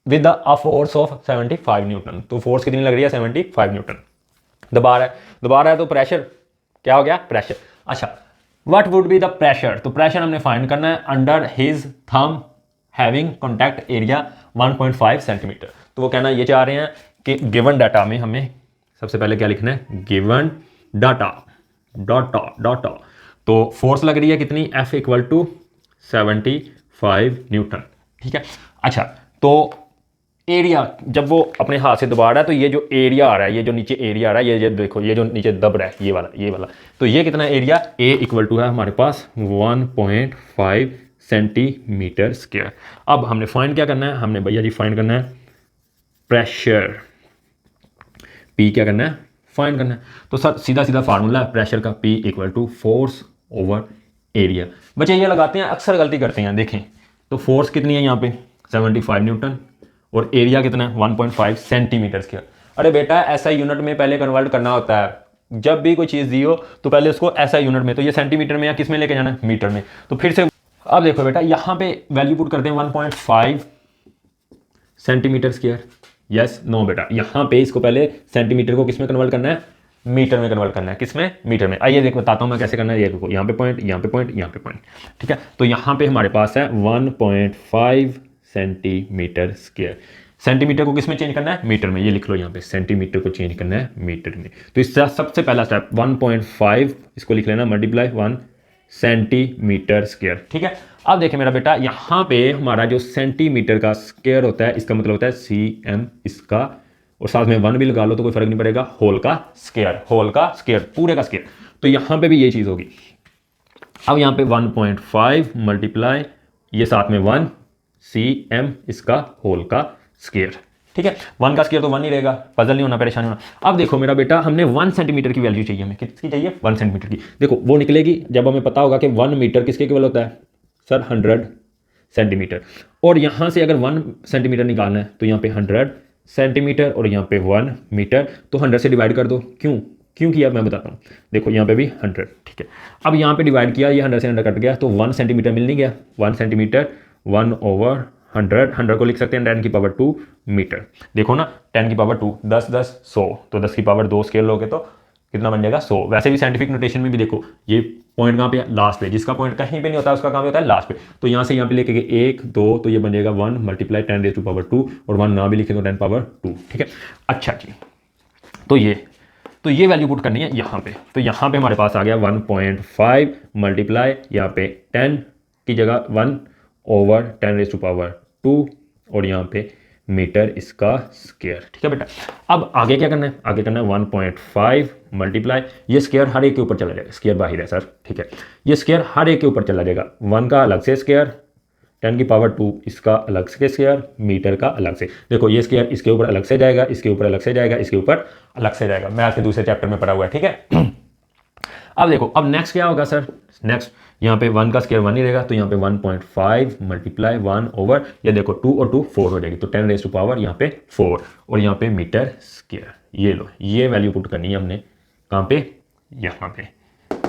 with a force of 75 Newton. तो फोर्स कितनी लग रही है, 75 न्यूटन। दबा रहा है तो प्रेशर क्या हो गया, प्रेशर। अच्छा, what would be the pressure, तो प्रेशर हमने फाइंड करना है under his thumb having contact area 1.5 centimetre. तो वो कहना ये चाह रहे हैं कि गिवन डाटा में हमें सबसे पहले क्या लिखना है, गिवन डाटा तो फोर्स लग रही है कितनी, F इक्वल टू 75 न्यूटन, ठीक है। अच्छा, तो एरिया जब वो अपने हाथ से दबा रहा है तो ये जो एरिया आ रहा है, ये जो नीचे एरिया आ रहा है, ये देखो ये जो नीचे दब रहा है ये वाला, तो ये कितना एरिया, A इक्वल टू है हमारे पास 1.5 सेंटीमीटर स्क्वायर। अब हमने फाइंड क्या करना है, हमने भैया जी फाइंड करना है प्रेशर, P क्या करना है, फाइंड करना है। तो सर सीधा फार्मूला है प्रेशर का, P equal to force over area. बच्चे ये लगाते हैं, अक्सर गलती करते हैं, देखें तो फोर्स कितनी है यहाँ पे 75 न्यूटन और एरिया कितना है 1.5 सेंटीमीटर स्क्वायर। अरे बेटा ऐसा यूनिट में पहले कन्वर्ट करना होता है, जब भी कोई चीज़ दी हो तो पहले उसको ऐसा यूनिट में, तो ये सेंटीमीटर में या किस में लेके जाना है, मीटर में। तो फिर से अब देखो बेटा यहाँ पे वैल्यू पुट करते हैं 1.5 सेंटीमीटर स्क्वायर, यस नो बेटा, यहाँ पे इसको पहले सेंटीमीटर को किस में कन्वर्ट करना है, मीटर में कन्वर्ट करना है, किसमें, मीटर में। आइए देख बताता हूँ मैं कैसे करना है, ये देखो यहाँ पे पॉइंट, यहाँ पे पॉइंट, यहाँ पे पॉइंट, ठीक है। तो यहाँ पे हमारे पास है 1.5 सेंटीमीटर स्क्वायर। सेंटीमीटर को किस में चेंज करना है, मीटर में, ये लिख लो यहाँ पे, सेंटीमीटर को चेंज करना है मीटर में। तो इसका सबसे पहला स्टेप 1.5 इसको लिख लेना मल्टीप्लाई 1 सेंटीमीटर स्क्वायर, ठीक है। अब देखिए मेरा बेटा यहाँ पे हमारा जो सेंटीमीटर का स्क्वायर होता है इसका मतलब होता है cm इसका, और साथ में 1 भी लगा लो तो कोई फर्क नहीं पड़ेगा, होल का स्क्वायर, पूरे का स्क्वायर। तो यहाँ पे भी ये चीज़ होगी। अब यहाँ पे 1.5 मल्टीप्लाई ये साथ में 1 cm इसका होल का स्क्वायर, ठीक है। 1 का स्क्वायर तो 1 ही रहेगा, पजल नहीं होना, परेशानी होना। अब देखो मेरा बेटा हमने 1 सेंटीमीटर की वैल्यू चाहिए, हमें किसकी चाहिए, 1 सेंटीमीटर की। देखो वो निकलेगी जब हमें पता होगा कि 1 मीटर किसके इक्वल होता है सर, 100 सेंटीमीटर। और यहाँ से अगर 1 सेंटीमीटर निकालना है तो यहाँ पे 100 सेंटीमीटर और यहाँ पे 1 मीटर, तो 100 से डिवाइड कर दो। क्यों किया मैं बताता हूँ। देखो यहाँ पे भी 100, ठीक है। अब यहाँ पे डिवाइड किया, ये 100 से 100 कट गया तो 1 सेंटीमीटर मिल नहीं गया, 1 सेंटीमीटर 1/100 को लिख सकते हैं 10 की पावर 2 मीटर। देखो ना 10 की पावर 2, 10 10 100, तो 10 की पावर 2 स्केल लोगे तो कितना बन जाएगा 100। वैसे भी साइंटिफिक नोटेशन में भी देखो ये पॉइंट कहाँ पे है, लास्ट पे, जिसका पॉइंट कहीं पे नहीं होता उसका कहाँ पे होता है, लास्ट पे। तो यहाँ से यहाँ पे लेके गए 1 2, तो ये बन जाएगा 1 मल्टीप्लाई 10 रेज़ टू पावर 2, और 1 ना भी लिखे तो 10 पावर 2, ठीक है। अच्छा जी, तो ये वैल्यू पुट करनी है यहाँ पे। तो यहाँ पे हमारे पास आ गया 1.5 मल्टीप्लाई यहाँ पे 10 की जगह 1/10 रेज़ टू पावर 2, और यहाँ पे मीटर इसका स्क्वायर, ठीक है बेटा। अब आगे क्या करना है, आगे करना है 1.5 मल्टीप्लाई, ये स्क्वायर हर एक के ऊपर चला जाएगा, स्क्वायर बाहर है सर, ठीक है। ये स्क्वायर हर एक के ऊपर चला जाएगा, 1 का अलग से स्क्वायर, 10 की पावर 2 इसका अलग से स्क्वायर, मीटर का अलग से। देखो ये स्क्वायर इसके ऊपर अलग से जाएगा, इसके ऊपर अलग से जाएगा, इसके ऊपर अलग से जाएगा, मैथ के दूसरे चैप्टर में पढ़ा हुआ है, ठीक है। अब देखो अब नेक्स्ट क्या होगा सर, नेक्स्ट यहाँ पे 1 का स्क्वायर 1 ही रहेगा, तो यहाँ पे 1.5 मल्टीप्लाई 1 ओवर, ये देखो 2 और 2 4 हो जाएगी, तो 10 रेज़ टू पावर यहाँ पे 4, और यहाँ पे मीटर स्क्वायर। ये लो ये वैल्यू पुट करनी है हमने कहाँ पे, यहाँ पे,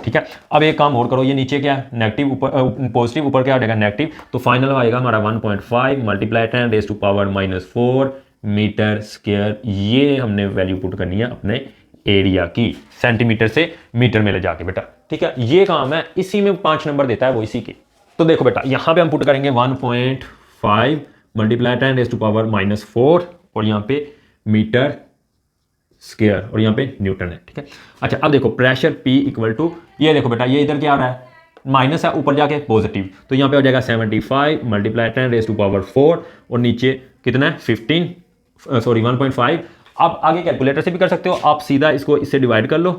ठीक है। अब एक काम और करो, ये नीचे क्या है नेगेटिव, ऊपर पॉजिटिव, ऊपर क्या हो जाएगा नेगेटिव, तो फाइनल आएगा हमारा 1.5 multiply 10 raise to power -4 metre square. ये हमने वैल्यू पुट करनी है अपने एरिया की, सेंटीमीटर से मीटर में ले जाके बेटा, ठीक है। ये काम है, इसी में 5 नंबर देता है वो, इसी के। तो देखो बेटा यहाँ पे हम पुट करेंगे 1.5 मल्टीप्लाई 10 रेज़ टू पावर -4, और यहाँ पे मीटर स्क्वायर और यहाँ पे न्यूटन है, ठीक है। अच्छा अब देखो प्रेशर P इक्वल टू, ये देखो बेटा ये इधर क्या आ रहा है, माइनस है, ऊपर जाके पॉजिटिव, तो यहाँ पे हो जाएगा 75 मल्टीप्लाई 10⁴ और नीचे कितना है 1.5। आप आगे कैलकुलेटर से भी कर सकते हो, आप सीधा इसको इससे डिवाइड कर लो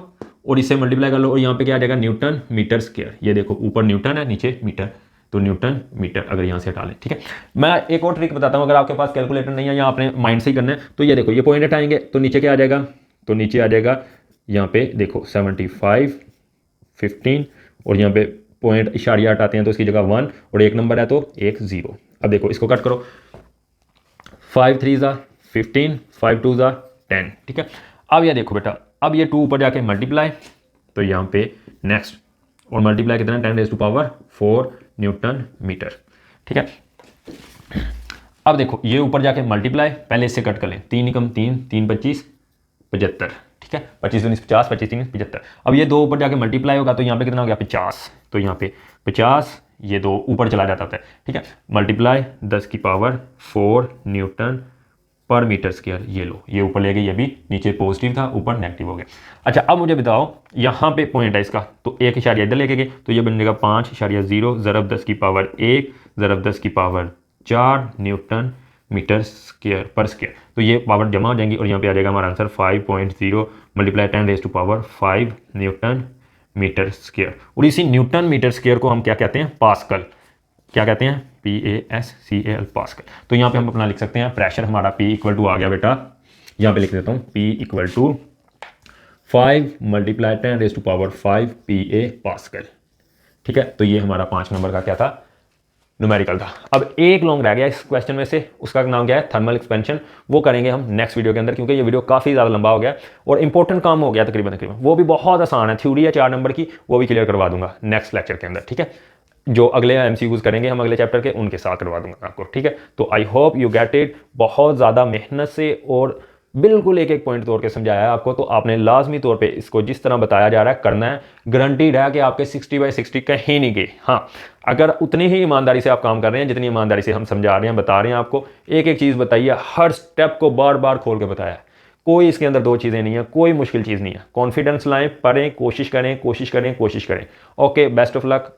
और इससे मल्टीप्लाई कर लो और यहाँ पे क्या आ जाएगा न्यूटन मीटर स्क्वायर। ये देखो ऊपर न्यूटन है नीचे मीटर, तो न्यूटन मीटर अगर यहाँ से हटा लें, ठीक है। मैं एक और ट्रिक बताता हूँ, अगर आपके पास कैलकुलेटर नहीं है या आपने माइंड से ही करना है, तो ये देखो ये पॉइंट हटाएंगे तो नीचे क्या आ जाएगा, तो नीचे आ जाएगा यहाँ पे देखो 75 15 और यहाँ पे पॉइंट इशारिया हटाते हैं तो इसकी जगह 1 और एक नंबर है तो एक 0। अब देखो इसको कट करो, 5 3 ज़ा 15 5 2 ज़ा 10, ठीक है। अब ये देखो बेटा, अब ये 2 ऊपर जाके मल्टीप्लाई, तो यहाँ पे नेक्स्ट और मल्टीप्लाई कितना 10⁴ न्यूटन मीटर, ठीक है। अब देखो ये ऊपर जाके मल्टीप्लाई, पहले इससे कट कर लें, 3 एकम 3 3 25 75, ठीक है, 25 दूनी 50 25 3 75। अब ये 2 ऊपर जाके मल्टीप्लाई होगा तो यहाँ पे कितना हो गया 50, तो यहाँ पे 50 ये 2 ऊपर चला जाता है, ठीक है। मल्टीप्लाई 10⁴ न्यूटन पर मीटर स्क्वायर, ये लो ये ऊपर ले गए, ये भी नीचे पॉजिटिव था ऊपर नेगेटिव हो गया। अच्छा अब मुझे बताओ यहाँ पे पॉइंट है इसका, तो 1 इधर लेके गए तो ये बन जाएगा 5.0 ज़रब 10⁻1 ज़रब 10⁴ न्यूटन मीटर स्क्वायर पर स्क्वायर, तो ये पावर जमा हो जाएंगी और यहाँ पे आ जाएगा हमारा answer 5.0 multiply 10⁵ newton metre square. और इसी न्यूटन मीटर स्क्वायर को हम क्या कहते हैं, पास्कल, क्या कहते हैं, PASCAL पास्कल। तो यहाँ पे हम अपना लिख सकते हैं प्रेशर हमारा P इक्वल टू आ गया बेटा, यहाँ पे लिख देता हूँ P equal to 5 multiply 10⁵ PA pascal, ठीक है। तो ये हमारा 5 नंबर का क्या था, न्यूमेरिकल था। अब एक लॉन्ग रह गया इस क्वेश्चन में से, उसका नाम क्या है, थर्मल एक्सपेंशन। वो करेंगे हम नेक्स्ट वीडियो के अंदर, क्योंकि ये वीडियो काफ़ी ज़्यादा लंबा हो गया और इंपॉर्टेंट काम हो गया तकरीबन। वो भी बहुत आसान है, थ्योरी है 4 नंबर की, वो भी क्लियर करवा दूंगा नेक्स्ट लेक्चर के अंदर, ठीक है। जो अगले MCQs करेंगे हम अगले चैप्टर के, उनके साथ करवा दूंगा आपको, ठीक है। तो I hope you get it, बहुत ज़्यादा मेहनत से और बिल्कुल एक एक पॉइंट तोड़ के समझाया है आपको, तो आपने लाजमी तौर पे इसको जिस तरह बताया जा रहा है करना है। गारंटीड है कि आपके 60/60 कहीं नहीं गए। हाँ, अगर उतनी ही ईमानदारी से आप काम कर रहे हैं जितनी ईमानदारी से हम समझा रहे हैं, बता रहे हैं आपको, एक एक चीज़ बताइए, हर स्टेप को बार बार खोल के बताया है, कोई इसके अंदर 2 चीज़ें नहीं है, कोई मुश्किल चीज़ नहीं है। कॉन्फिडेंस लाएं, पढ़ें, कोशिश करें कोशिश करें कोशिश करें। Okay, best of luck.